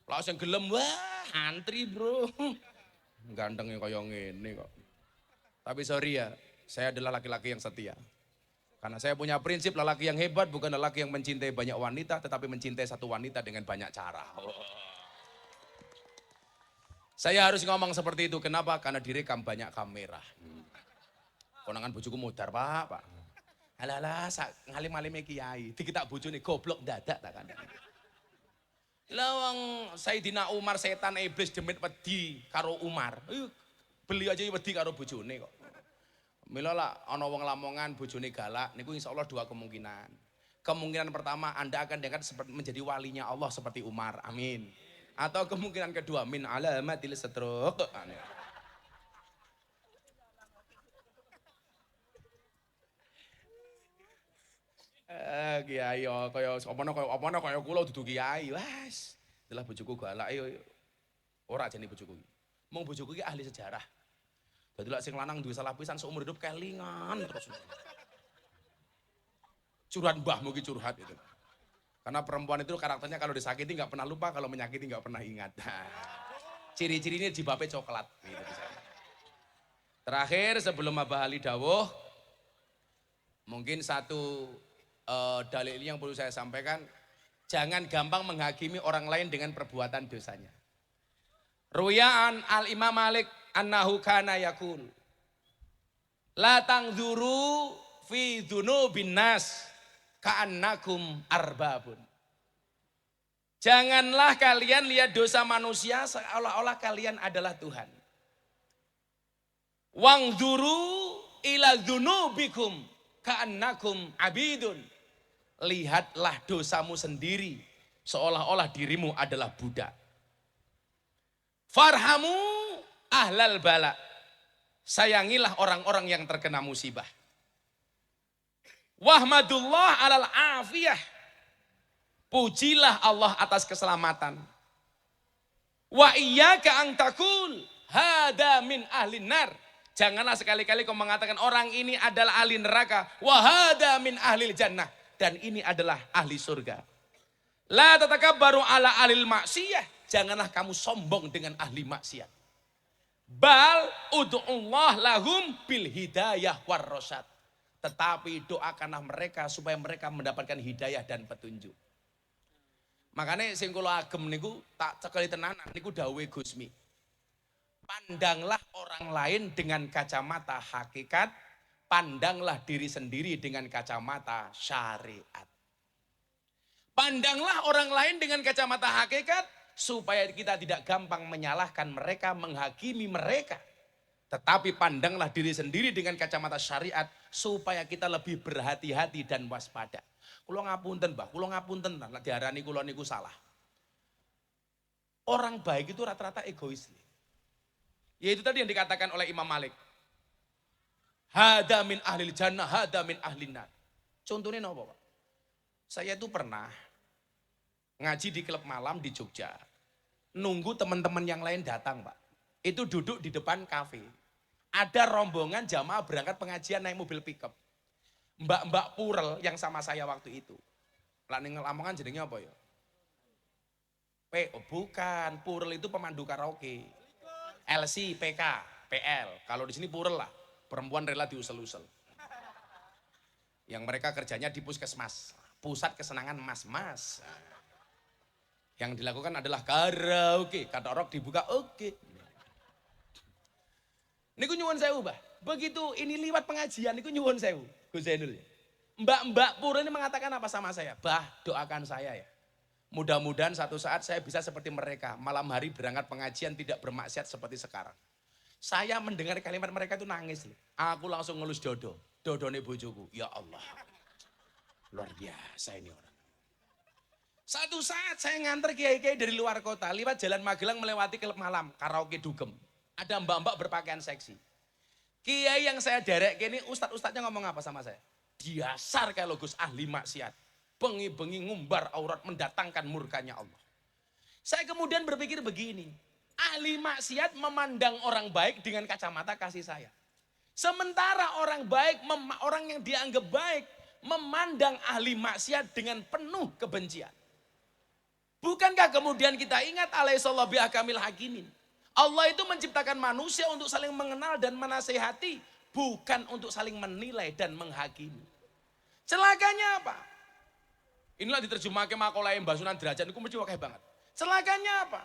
Lah sing gelem wah antri, Bro. Gantengnya kaya ngene kok. Tapi sorry ya, saya adalah laki-laki yang setia. Karena saya punya prinsip lelaki yang hebat bukan lelaki yang mencintai banyak wanita, tetapi mencintai satu wanita dengan banyak cara. Oh. Saya harus ngomong seperti itu, kenapa? Karena direkam banyak kamera. Konangan bojoku modar, Pak. Alah, ngalim-alime kiai, dikitak bojone goblok dadak tak kan. Lawang Sayyidina Umar setan iblis demit wedi karo Umar. Beli aja wedi karo bojone kok. Mila lah ana wong lamongan bojone galak niku insyaallah dua kemungkinan. Kemungkinan pertama Anda akan diangkat menjadi walinya Allah seperti Umar. Amin. Atau kemungkinan kedua min alamatil stroke. Kiai kaya apa kaya kula dudu kiai. Wes, telah bojoku galak ora jane bojoku. Mung bojoku iki ahli sejarah. Dadi lek sing lanang duwe salah pisan seumur hidup kelingan terus. Curhat mbahmu ki curhat itu. Karena perempuan itu karakternya kalau disakiti nggak pernah lupa, kalau menyakiti nggak pernah ingat. Ciri-cirinya jibape coklat. Gitu. Terakhir sebelum Abah Ali dawuh, mungkin satu dalil yang perlu saya sampaikan, jangan gampang menghakimi orang lain dengan perbuatan dosanya. Ruwiyaan al-Imam Malik annahu kana yakul. La tangzuru fi dzunubin nas ka'annakum arbabun. Janganlah kalian lihat dosa manusia seolah-olah kalian adalah Tuhan. Wangzuru ila dzunubikum ka'annakum abidun. Lihatlah dosamu sendiri seolah-olah dirimu adalah budak. Farhamu ahlal bala. Sayangilah orang-orang yang terkena musibah. Wahmadullah alal afiyah. Pujilah Allah atas keselamatan. Wa iyyaka an taqul hada min ahlin nar. Janganlah sekali-kali kau mengatakan orang ini adalah ahli neraka. Wa hada min ahlil jannah. Dan ini adalah ahli surga. La tatakabbaru ala ahlil maksiyah. Janganlah kamu sombong dengan ahli maksiat. Bal ud'ullah lahum bil hidayah war rasyad. Tetapi doakanlah mereka supaya mereka mendapatkan hidayah dan petunjuk. Makanya sing kula agem niku tak cekeli tenanan niku dawuhe Gusmi. Pandanglah orang lain dengan kacamata hakikat, pandanglah diri sendiri dengan kacamata syariat. Pandanglah orang lain dengan kacamata hakikat supaya kita tidak gampang menyalahkan mereka, menghakimi mereka. Tetapi pandanglah diri sendiri dengan kacamata syariat supaya kita lebih berhati-hati dan waspada. Kula ngapunten, Mbah, kula ngapunten, nek diarani kula niku salah. Orang baik itu rata-rata egois. Yaitu tadi yang dikatakan oleh Imam Malik. Hada min ahlil jannah, hada min ahlin nar. Contohnya apa, Pak? Saya itu pernah ngaji di klub malam di Jogja. Nunggu teman-teman yang lain datang, Pak. Itu duduk di depan kafe. Ada rombongan jamaah berangkat pengajian naik mobil pickup. Mbak-mbak Purel yang sama saya waktu itu. Laning Lamongan jenenge apa ya? Bukan, Purel itu pemandu karaoke. LC, PK, PL. Kalau di sini Purel lah, perempuan rela diusel-usel. Yang mereka kerjanya di puskesmas, pusat kesenangan mas-mas. Yang dilakukan adalah karaoke, kata rock dibuka oke. Niku nyuwun sewu, Mbah. Begitu ini liwat pengajian, niku nyuwun sewu. Gus Zainul. Mbak Purel ini mengatakan apa sama saya? Bah, doakan saya ya. Mudah-mudahan satu saat saya bisa seperti mereka. Malam hari berangkat pengajian tidak bermaksiat seperti sekarang. Saya mendengar kalimat mereka itu nangis. Aku langsung ngelus dodo. Dodone bojoku. Ya Allah. Luar biasa ini orang. Satu saat saya nganter kiai-kiai dari luar kota. Lewat jalan Magelang melewati klub malam. Karaoke Dugem. Ada mbak-mbak berpakaian seksi. Kiai yang saya derek ini ustadz-ustadznya ngomong apa sama saya? Dasar kalau Gus ahli maksiat. Bengi-bengi ngumbar aurat mendatangkan murkanya Allah. Saya kemudian berpikir begini. Ahli maksiat memandang orang baik dengan kacamata kasih sayang. Sementara orang baik, orang yang dianggap baik, memandang ahli maksiat dengan penuh kebencian. Bukankah kemudian kita ingat alaihissallahu bihakamil hakimin. Allah itu menciptakan manusia untuk saling mengenal dan menasehati. Bukan untuk saling menilai dan menghakimi. Celakanya apa? Inilah diterjemahkan makalah Mbah Sunan Derajat. Itu mesti wakil banget. Celakanya apa?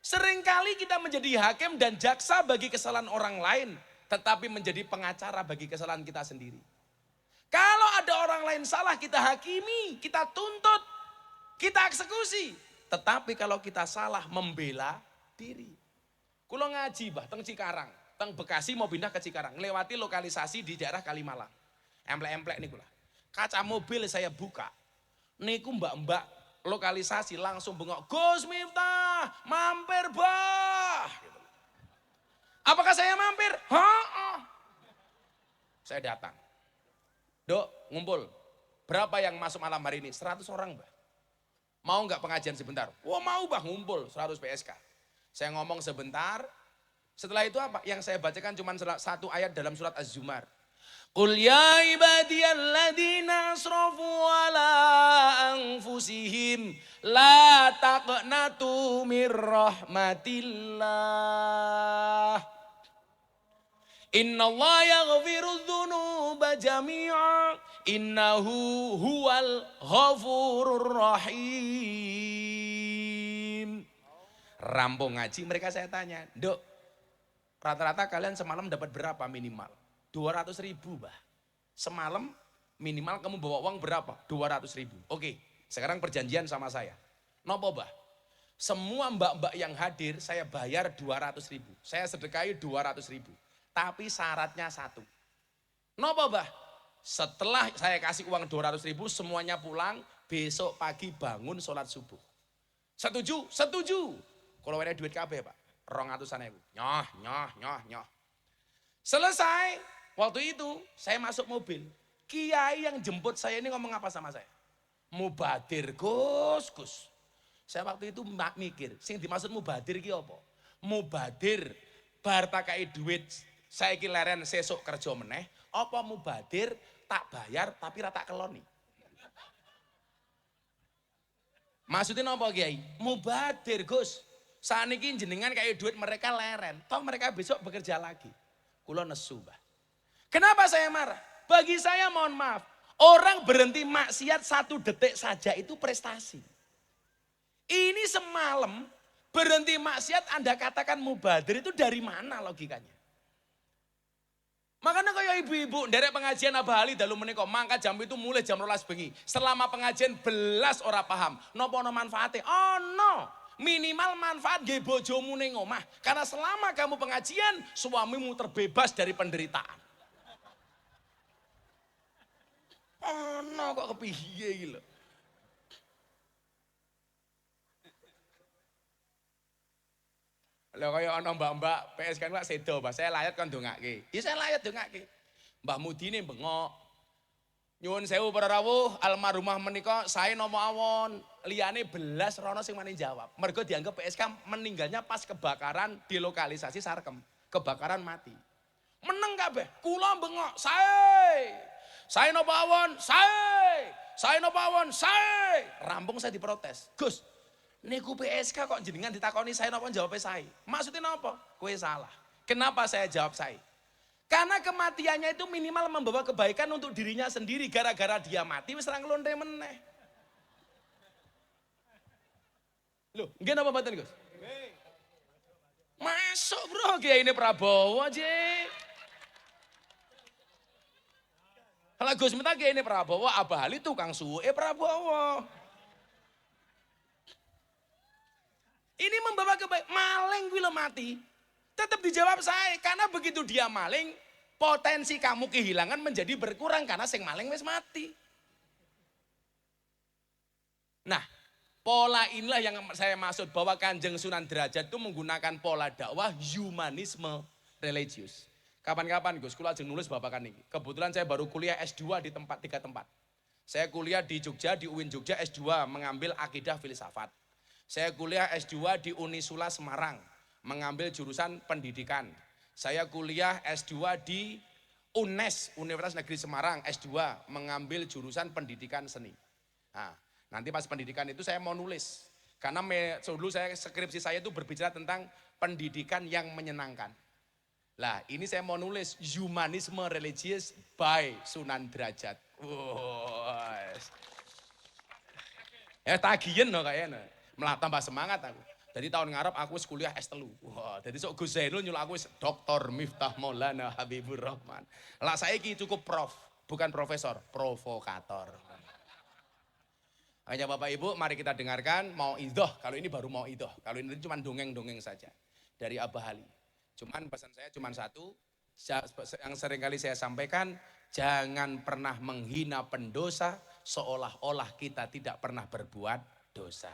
Seringkali kita menjadi hakim dan jaksa bagi kesalahan orang lain. Tetapi menjadi pengacara bagi kesalahan kita sendiri. Kalau ada orang lain salah kita hakimi, kita tuntut, kita eksekusi. Tetapi kalau kita salah membela diri. Kulo ngaji bah, teng Cikarang, teng Bekasi mau pindah ke Cikarang, lewati lokalisasi di daerah Kalimalang. Emplek-emplek niku lah. Kaca mobil saya buka. Niku mbak-mbak lokalisasi langsung bengok, Gus Miftah, mampir bah. Apakah saya mampir? Saya datang. Dok, ngumpul. Berapa yang masuk malam hari ini? 100 orang, Mbah. Mau nggak pengajian sebentar? Wah mau, Mbah, ngumpul 100 PSK. Saya ngomong sebentar. Setelah itu apa? Yang saya bacakan cuma satu ayat dalam surat Az-Zumar. Qul ya ibadiyalladzina asrafu ala anfusihim la taqnatu mir rahmatillah. Innallaha yaghfirudz dzunuba jami'a innahu huwal ghafurur rahim. Rampung ngaji mereka saya tanya, Dok, rata-rata kalian semalam dapat berapa minimal? 200.000 bah. Semalam minimal kamu bawa uang berapa? 200.000. Oke, sekarang perjanjian sama saya. Nopo bah? Semua mbak-mbak yang hadir saya bayar 200.000. Saya sedekahi 200.000. Tapi syaratnya satu. Nopo bah? Setelah saya kasih uang 200.000 semuanya pulang, besok pagi bangun sholat subuh. Setuju? Setuju. Kalau ada duit kabeh Pak, 200.000. Nyoh. Selesai, waktu itu saya masuk mobil. Kiai yang jemput saya ini ngomong apa sama saya? Mubadir Gus. Saya waktu itu mikir, sing dimaksud mubadir ki apa? Mubadir bar tak kai duit, saya ki leren sesuk kerja meneh, apa mubadir tak bayar tapi rata keloni. Maksudnya apa Kiai? Mubadir Gus. Saniki jenengan kayak duit mereka leren, toh mereka besok bekerja lagi. Kulo nesu, Mbah. Kenapa saya marah? Bagi saya mohon maaf, orang berhenti maksiat 1 detik saja itu prestasi. Ini semalam berhenti maksiat Anda katakan mubadir itu dari mana logikanya? Makanya kayak ibu-ibu dari pengajian Abah Ali dalu menika mangkat jam itu mulai jam 12 bengi. Selama pengajian belas ora paham. Nopo manfaatnya? Oh no. Minimal manfaat nggih bojomu ning omah. Karena selama kamu pengajian, suamimu terbebas dari penderitaan. Oh no, kok kepiye iki lho. Lha kaya ana mbak-mbak PSK Pak sedo, Pak. Saya layat kan ndongake. Ya saya layat ndongake. Mbah Mudine bengok. Nyuwun sewu para rawuh, almarhumah menika saya nomo awon, liyane belas rono sing mani jawab. Mergo dianggap PSK meninggalnya pas kebakaran di lokalisasi Sarkem. Kebakaran mati. Meneng kabeh, kula bengok, saya nopo awon, saya nopo awon, rampung saya diprotes. Gus, niku PSK kok jenengan ditakoni saya nopo jawab saya. Maksudnya nopo? Kowe salah. Kenapa saya jawab saya? Karena kematiannya itu minimal membawa kebaikan untuk dirinya sendiri. Gara-gara dia mati, wis ra nglonte meneh. Loh, nggih napa mboten, Gus? Masuk bro, Kiai ini Prabowo aja. Kalau Gus minta Kiai ini Prabowo, Abah Ali tukang suwe Prabowo. Ini membawa kebaikan. Maling gue lo mati. Tetap dijawab saya, karena begitu dia maling, potensi kamu kehilangan menjadi berkurang karena sing maling wis mati. Nah, pola inilah yang saya maksud bahwa Kanjeng Sunan Derajat itu menggunakan pola dakwah humanisme religius. Kapan-kapan Gus, kula ajeng nulis babakan ini. Kebetulan saya baru kuliah S2 di 3 tempat. Saya kuliah di Jogja, di UIN Jogja S2 mengambil akidah filsafat. Saya kuliah S2 di Unisula Semarang. Mengambil jurusan pendidikan. Saya kuliah S2 di UNES, Universitas Negeri Semarang, S2, mengambil jurusan pendidikan seni. Nah, nanti pas pendidikan itu saya mau nulis. Karena dulu skripsi saya itu berbicara tentang pendidikan yang menyenangkan. Lah, ini saya mau nulis humanisme religius by Sunan Derajat. Ya tagihan loh kayaknya. Malah tambah semangat aku. Jadi tahun ngarep aku kuliah S3. Wah, jadi sok Gus Zainul nyuruh aku Dr. Miftah Maulana Habibur Rahman. Lah saiki cukup prof, bukan profesor, provokator. Hanya Bapak Ibu, mari kita dengarkan mau idoh. Kalau ini baru mau idoh. Kalau ini cuma dongeng-dongeng saja dari Abah Ali. Cuman pesan saya cuma satu, yang seringkali saya sampaikan, jangan pernah menghina pendosa seolah-olah kita tidak pernah berbuat dosa.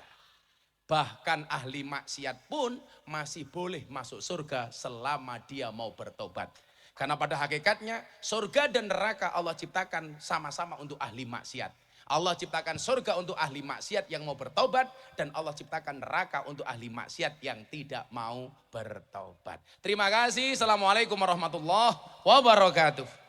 Bahkan ahli maksiat pun masih boleh masuk surga selama dia mau bertobat. Karena pada hakikatnya surga dan neraka Allah ciptakan sama-sama untuk ahli maksiat. Allah ciptakan surga untuk ahli maksiat yang mau bertobat. Dan Allah ciptakan neraka untuk ahli maksiat yang tidak mau bertobat. Terima kasih. Assalamualaikum warahmatullahi wabarakatuh.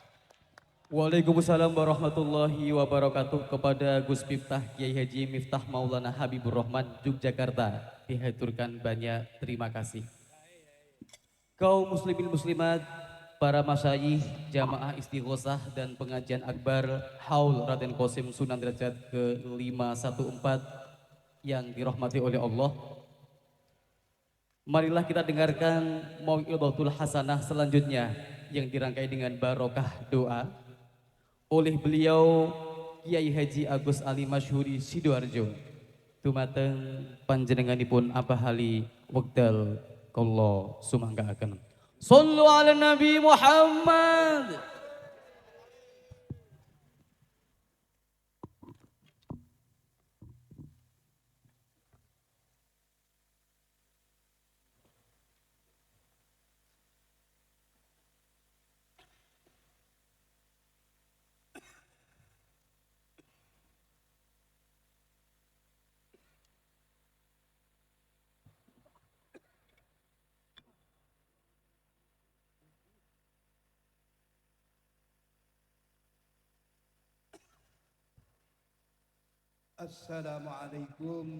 Waalaikumsalam warahmatullahi wabarakatuh. Kepada Gus Miftah Kiai Haji Miftah Maulana Habibur Rahman Yogyakarta dihaturkan banyak terima kasih. Kaum muslimin muslimat, para masyayikh, jamaah istighosah dan pengajian akbar Haul Raden Qasim Sunan Derajat ke-514 yang dirahmati oleh Allah. Marilah kita dengarkan mau'izatul hasanah selanjutnya yang dirangkai dengan barokah doa oleh beliau Kiai Haji Agus Ali Masyhuri Sidoarjo. Dumateng panjenenganipun Abah Ali wekdal kula sumanggaaken. Shallu ala Nabi Muhammad. Assalamualaikum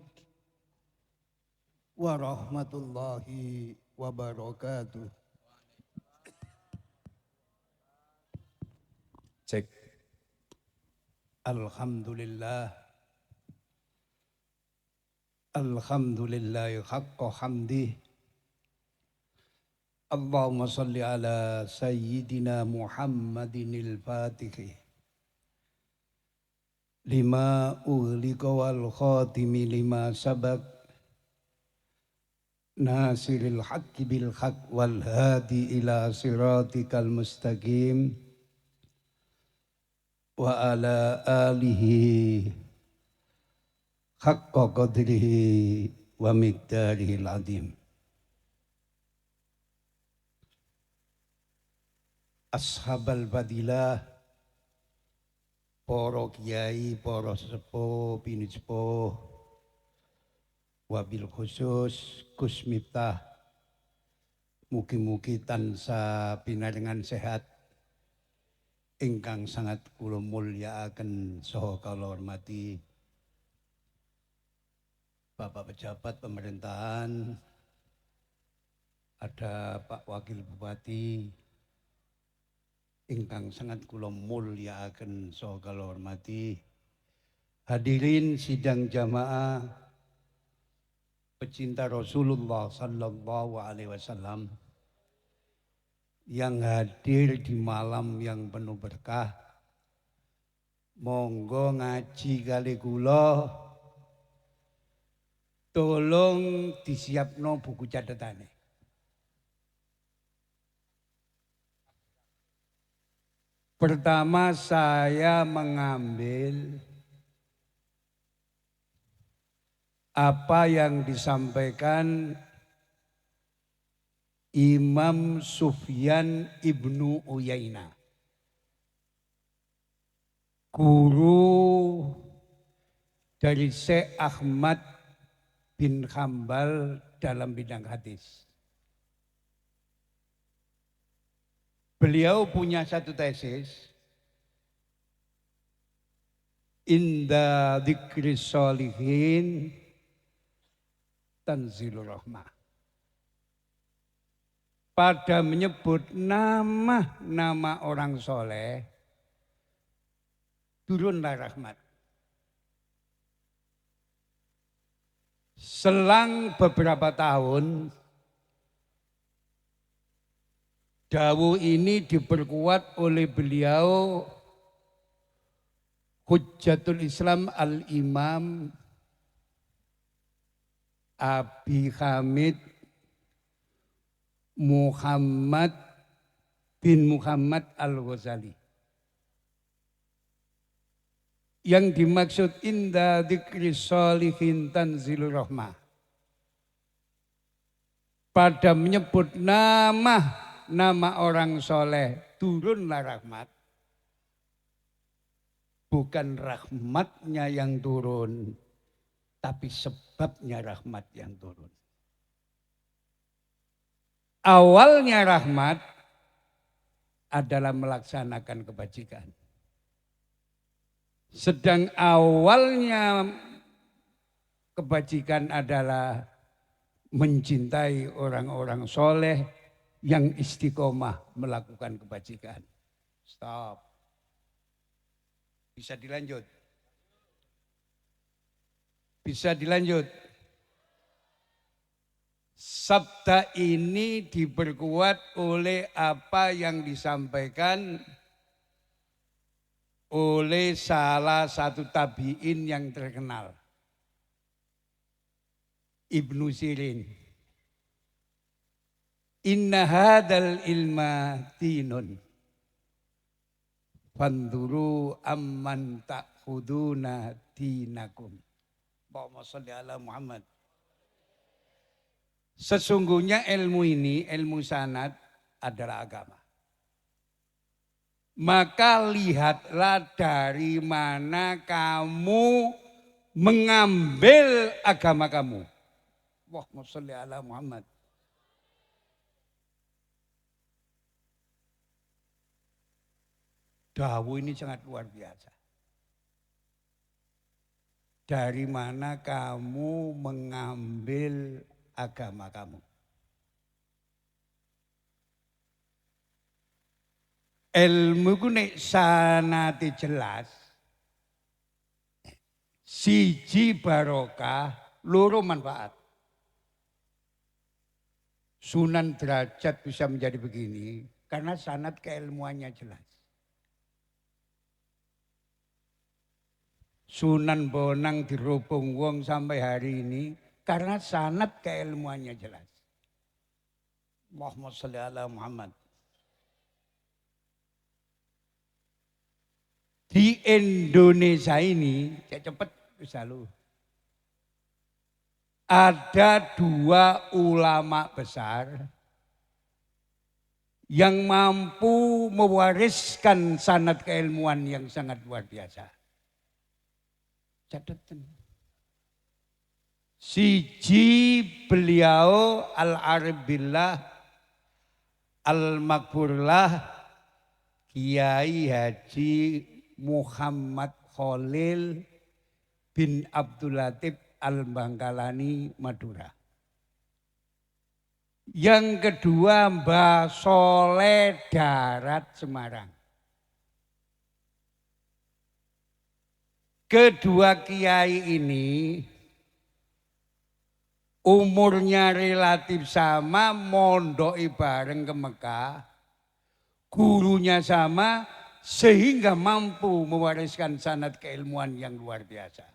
warahmatullahi wabarakatuh. Cek. Alhamdulillah. Alhamdulillah haqqa hamdih. Allahumma salli ala sayyidina Muhammadinil Fatih. Lima ughliqa wal khatimi lima sabaq. Nasiril haqqi bil haqq wal hadi ila siratikal mustaqim. Wa ala alihi haqqa qadrihi wa miqdarihil azim. Ashabal fadilah, para kiai, para sepuh, bini sepuh, wabil khusus Gus Miftah, mugi-mugi tansah pinaringan sehat ingkang sangat kula mulyakaken saha kula hormati Bapak pejabat pemerintahan, ada Pak Wakil Bupati ingkang sangat kula mulyakaken saha kula hormati, hadirin sidang jamaah pecinta Rasulullah sallallahu alaihi wasallam yang hadir di malam yang penuh berkah. Monggo ngaji kali kula, tolong disiapno buku catatane. Pertama saya mengambil apa yang disampaikan Imam Sufyan Ibnu Uyainah, guru dari Syekh Ahmad bin Hambal dalam bidang hadis. Beliau punya satu tesis, Inda dzikri sholihin tanzilur rahmah. Pada menyebut nama orang soleh, turunlah rahmat. Selang beberapa tahun, dawuh ini diperkuat oleh beliau Hujjatul Islam Al-Imam Abi Hamid Muhammad bin Muhammad Al-Ghazali. Yang dimaksud inda dzikri sholihin tanzilur rahmah. Pada menyebut nama orang soleh turunlah rahmat. Bukan rahmatnya yang turun, tapi sebabnya rahmat yang turun. Awalnya rahmat adalah melaksanakan kebajikan. Sedang awalnya kebajikan adalah mencintai orang-orang soleh yang istiqomah melakukan kebajikan. Stop. Bisa dilanjut? Bisa dilanjut? Sabda ini diperkuat oleh apa yang disampaikan oleh salah satu tabi'in yang terkenal, Ibnu Sirin. Inna hadal ilma dinun, fanduru amman ta'khuduna dinakum. Allahumma sholli ala Muhammad. Sesungguhnya ilmu ini, ilmu sanad adalah agama. Maka lihatlah dari mana kamu mengambil agama kamu. Allahumma sholli ala Muhammad. Dawuh ini sangat luar biasa. Dari mana kamu mengambil agama kamu? Ilmu ku nek sanate jelas, siji barokah, loro manfaat. Sunan Derajat bisa menjadi begini karena sanad keilmuannya jelas. Sunan Bonang dirobong wong sampai hari ini karena sanad keilmuannya jelas. Allahumma sholli ala Muhammad. Di Indonesia ini, cepet bisa lu. Ada 2 ulama besar yang mampu mewariskan sanad keilmuan yang sangat luar biasa. Catatan. Siji beliau Al-Arabillah Al-Makburlah Kiai Haji Muhammad Khalil bin Abdul Latif Al-Bangkalani Madura. Yang kedua Mbah Soleh Darat Semarang. Kedua kiai ini umurnya relatif sama, mondoki bareng ke Mekah, gurunya sama, sehingga mampu mewariskan sanad keilmuan yang luar biasa.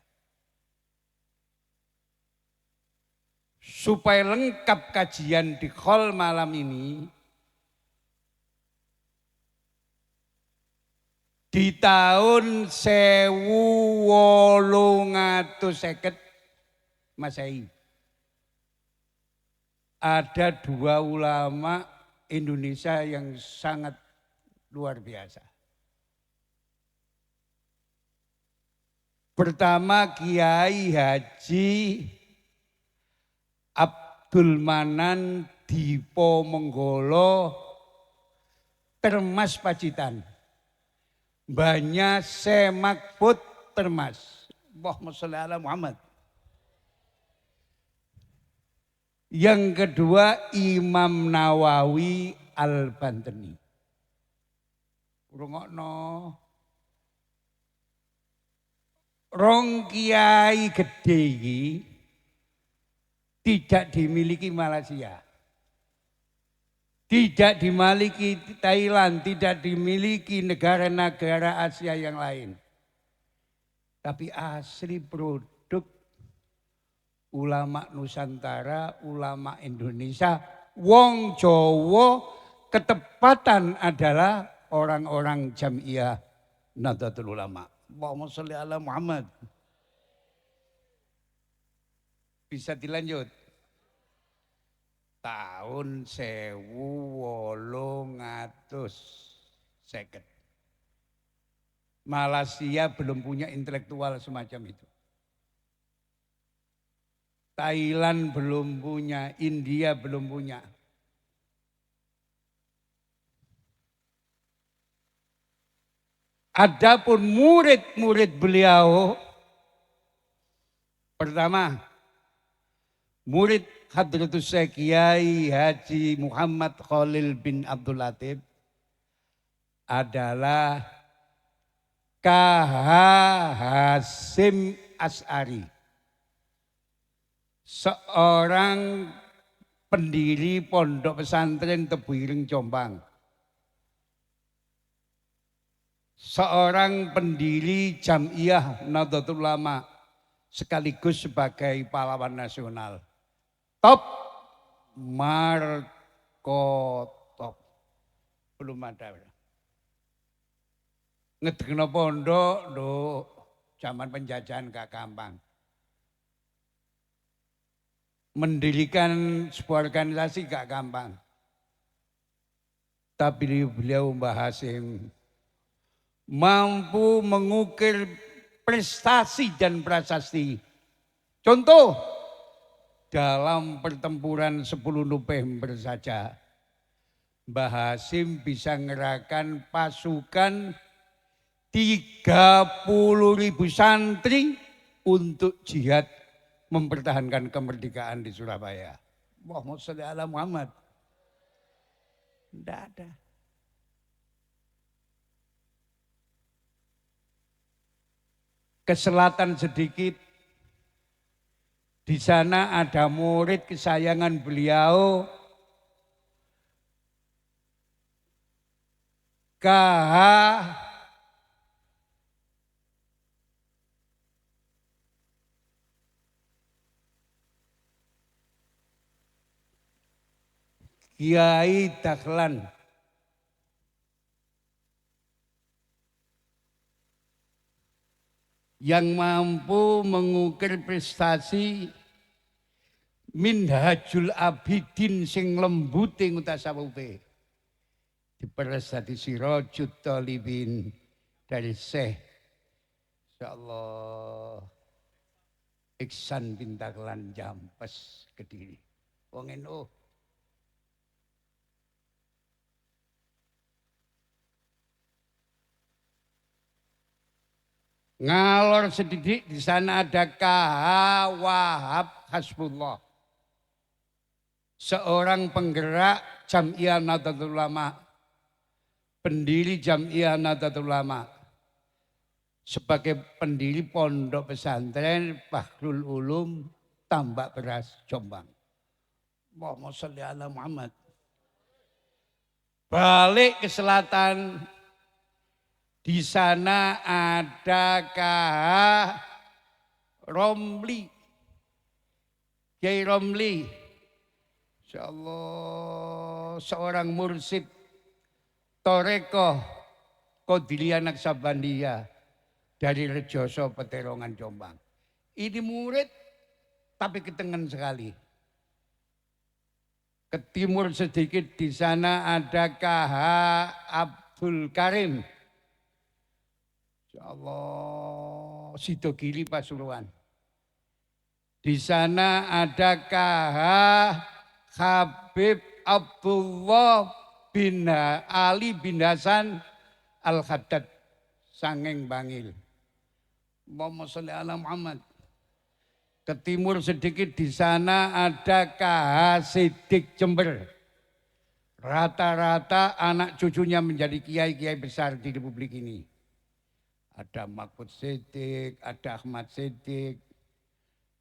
Supaya lengkap kajian di Khol malam ini, di tahun 1850 Masehi ada 2 ulama Indonesia yang sangat luar biasa. Pertama Kiai Haji Abdul Manan Dipo Menggolo Termas Pacitan. Banyak Semakfut Termas. Allahumma sholli ala Muhammad. Yang kedua Imam Nawawi Al-Bantani. Rungokno. Rong kiai gede iki tidak dimiliki Malaysia. Tidak dimiliki Thailand, tidak dimiliki negara-negara Asia yang lain. Tapi asli produk ulama Nusantara, ulama Indonesia, wong Jawa, ketepatan adalah orang-orang Jamiah Nahdlatul Ulama. Allahumma sholli ala Muhammad. Bisa dilanjut. Tahun 1850. Malaysia belum punya intelektual semacam itu. Thailand belum punya, India belum punya. Adapun murid-murid beliau, pertama, murid Hadratus Syekh Kiai Haji Muhammad Khalil bin Abdul Latif adalah KH Hasim As'ari. Seorang pendiri Pondok Pesantren Tebuireng Jombang. Seorang pendiri Jam'iyah Nahdlatul Ulama sekaligus sebagai pahlawan nasional. Top Markotop. Belum ada. Ngedekno pondok, zaman penjajahan gak gampang. Mendirikan sebuah organisasi gak gampang. Tapi beliau Mbah Hasim mampu mengukir prestasi dan prasasti. Contoh, dalam pertempuran 10 November saja, Mbah Hasim bisa ngerahkan pasukan 30.000 santri untuk jihad mempertahankan kemerdekaan di Surabaya. Allahumma sholli ala Muhammad. Tidak ada. Ke selatan sedikit, di sana ada murid kesayangan beliau, KH Kiai Dahlan. Yang mampu mengukir prestasi Minhajul Abidin sing lembute ngutasawufe. Diperes dadi Sirajut Thalibin dari Syekh insyaallah Iksan bin Dahlan Jampes Kediri. Wong NU. Ngalor sedikit di sana ada KH Wahab Hasbullah. Seorang penggerak Jam'iyah Nahdlatul Ulama. Pendiri Jam'iyah Nahdlatul Ulama. Sebagai pendiri Pondok Pesantren Bahrul Ulum Tambak Beras Jombang. Allahumma sholli ala Muhammad. Balik ke selatan. Di sana ada KH Romli. Kiai Romli. Insyaallah seorang mursid Torekoh Qadiriyah Naksabandiyah dari Rejoso Peterongan Jombang. Ini murid tapi ketengan sekali. Ke timur sedikit di sana ada KH Abdul Karim. Allah Sidogiri Pasuruan. Di sana ada KH Habib Abdullah bin Ali bin Hasan Al-Haddad Sangeng Bangil. Allahumma sholli ala Muhammad. Ke timur sedikit di sana ada KH Siddiq Jember. Rata-rata anak cucunya menjadi kiai-kiai besar di Republik ini. Ada Mahfud Siddiq, ada Ahmad Siddiq,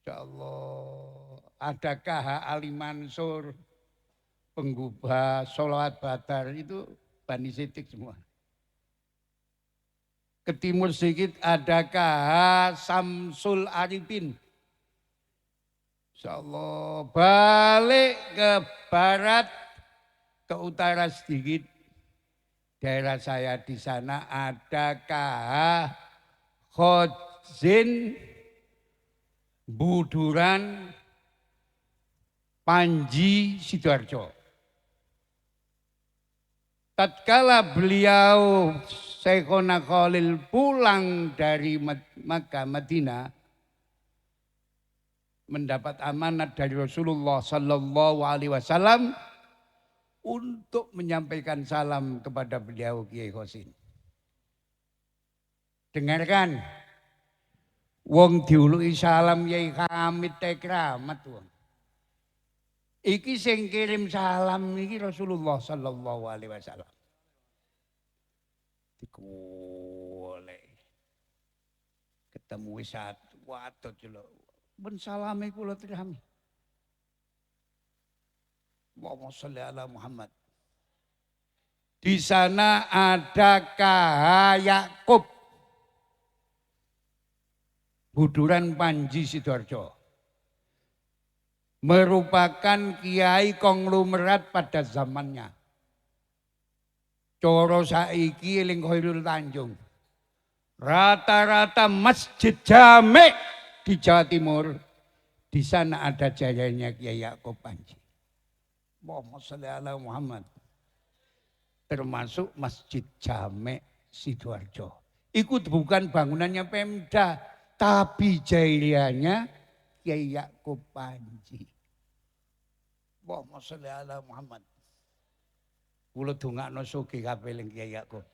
insyaallah. Ada KH Ali Mansur, penggubah sholawat Badar, itu Bani Siddiq semua. Ke timur sedikit ada KH Samsul Arifin. Insyaallah. Balik ke barat, ke utara sedikit. Daerah saya di sana ada KH Khodzin Buduran Panji Sidoarjo. Tatkala beliau Syekhona Khalil pulang dari Makkah Madinah mendapat amanat dari Rasulullah Sallallahu Alaihi Wasallam untuk menyampaikan salam kepada beliau Kiai Khosin. Dengarkan, wong diuluki salam Kiai Hamid Tekramat wong. Iki sing kirim salam iki Rasulullah Sallallahu Alaihi Wasallam. Digolek. Ketemu satu wadon jelo. Ben salame kula tirami. Allahumma sholli ala Muhammad. Di sana ada KH Yakub, Buduran Panji Sidoarjo. Merupakan kiai konglomerat pada zamannya. Coro saiki eling Khairul Tanjung. Rata-rata masjid jame di Jawa Timur. Di sana ada jayanya Kiai Yakub Panji. Allahumma sholli ala Muhammad. Termasuk Masjid Jame Sidoarjo. Itu bukan bangunannya Pemda, tapi jayanya Kiai Yakub Panji. Allahumma sholli ala Muhammad. Kula dongakno sugih kabeh ning Kiai Yakub.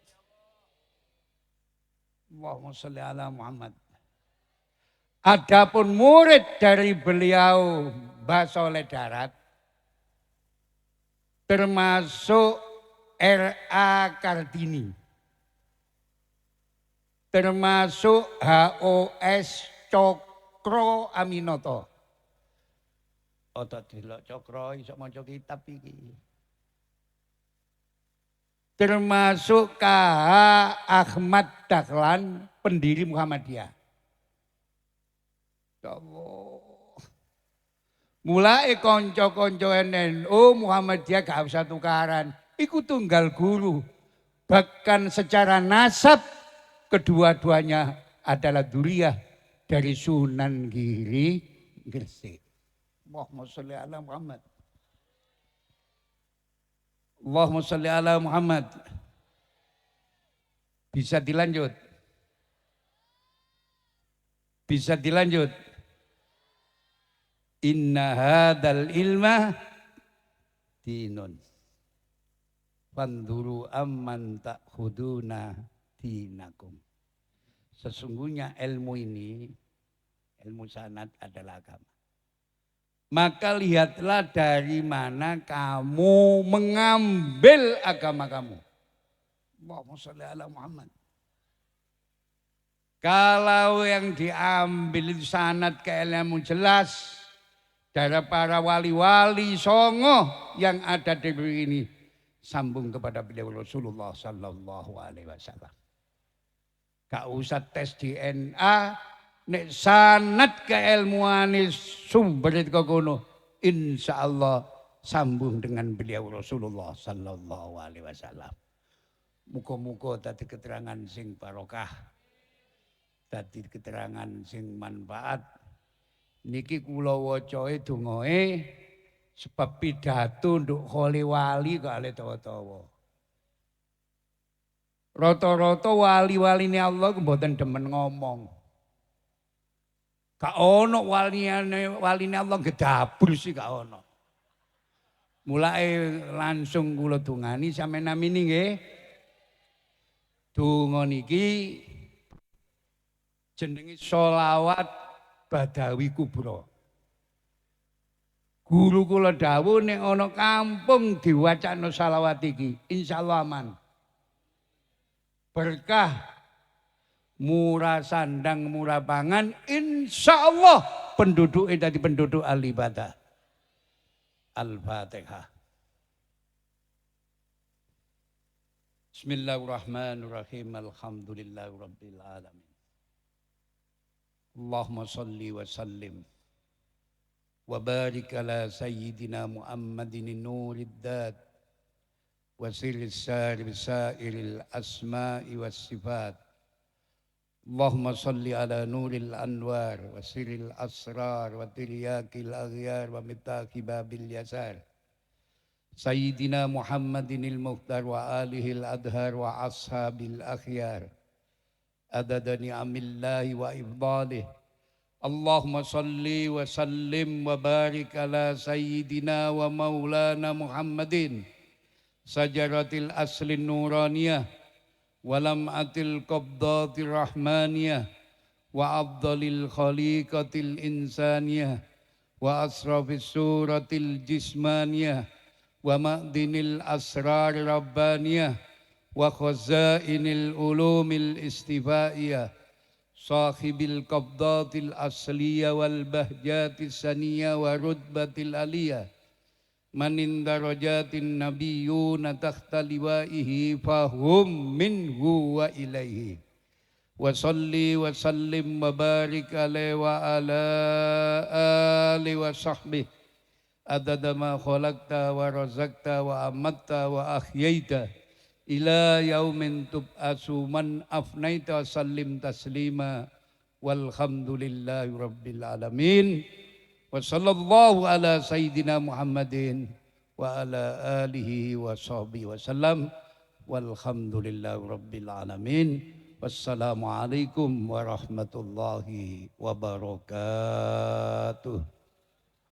Allahumma sholli ala Muhammad. Adapun murid dari beliau Mbah Soleh Darat termasuk R.A. Kartini, termasuk HOS Cokro Aminoto. Otot delok Cokro iso maca kitab iki. Termasuk KH Ahmad Dahlan, pendiri Muhammadiyah. Ya Allah. Mulai konco-konco NU Muhammadiyah gak usah tukaran. Iku tunggal guru. Bahkan secara nasab kedua-duanya adalah duriyah dari Sunan Giri Gresik. Allahumma sholli ala Muhammad. Allahumma sholli ala Muhammad. Bisa dilanjut? Bisa dilanjut? Inna hadal ilma dinun. Fanduru amman ta'khuduna dinakum. Sesungguhnya ilmu ini, ilmu sanad adalah agama. Maka lihatlah dari mana kamu mengambil agama kamu. Allahumma sholli ala Muhammad. Kalau yang diambil itu sanad ke ilmu jelas dari para wali-wali songo yang ada di negeri ini, sambung kepada beliau Rasulullah sallallahu alaihi wasallam. Gak usah tes DNA, nek sanad keilmuan sumber itu kono, insyaallah sambung dengan beliau Rasulullah sallallahu alaihi wasallam. Muga-muga tadi keterangan sing barokah, tadi keterangan sing manfaat. Niki kula wacae dongae sebab pidato nduk kholi wali kok ale tawa-tawa. Rata-rata wali-waline Allah ku mboten demen ngomong. Gak ono waline Allah gedabur sih gak ono. Mulai langsung kula dongani sampeyan namini nggih. Donga niki jenenge sholawat Badawi Kubro. Guru kula dawuh nek ana kampung diwacana shalawat iki, insyaallah aman. Berkah, murah sandang, murah pangan, insyaallah penduduk dadi penduduk al-ibadah. Al-Fatihah. Bismillahirrahmanirrahim. Alhamdulillahirabbil alamin. Allahumma shalli wa sallim wa barik ala sayyidina Muhammadin nurid dat wa sirris sairil asma'i was sifat. Allahumma shalli ala nuril anwar wa sirril asrar wa tiryakil aghyar wa mitaqi babil yasar. Sayyidina Muhammadinil Mukhtar wa alihil adhar wa ashabil akhyar. Adada ni'amillahi wa ifdalih. Allahumma salli wa sallim wa barik ala sayyidina wa maulana Muhammadin. Sajaratil aslin nuraniyah. Walam'atil qabdatir rahmaniyah. Wa afdalil khaliqatil insaniyah. Wa asrafis suratil jismaniyah. Wa ma'dinil asrar rabbaniyah wa khazainil ulumil istifaiyah sahibil qabdatil asliyah wal bahjatis saniyah wa rutbatil aliyah manin darajatin nabiyyuna tahta liwaihi fahum minhu wa ilaihi. Wa salli wa sallim wa barik alaihi wa ala alihi wa sahbihi adada ma khalaqta wa razaqta wa amatta wa ahyaita ila yaumin tub'asu man afnaita sallim taslima walhamdulillahi rabbil alamin wa sallallahu ala sayyidina Muhammadin wa ala alihi wa sahbihi wa sallam walhamdulillahi rabbil alamin. Wassalamualaikum warahmatullahi wabarakatuh.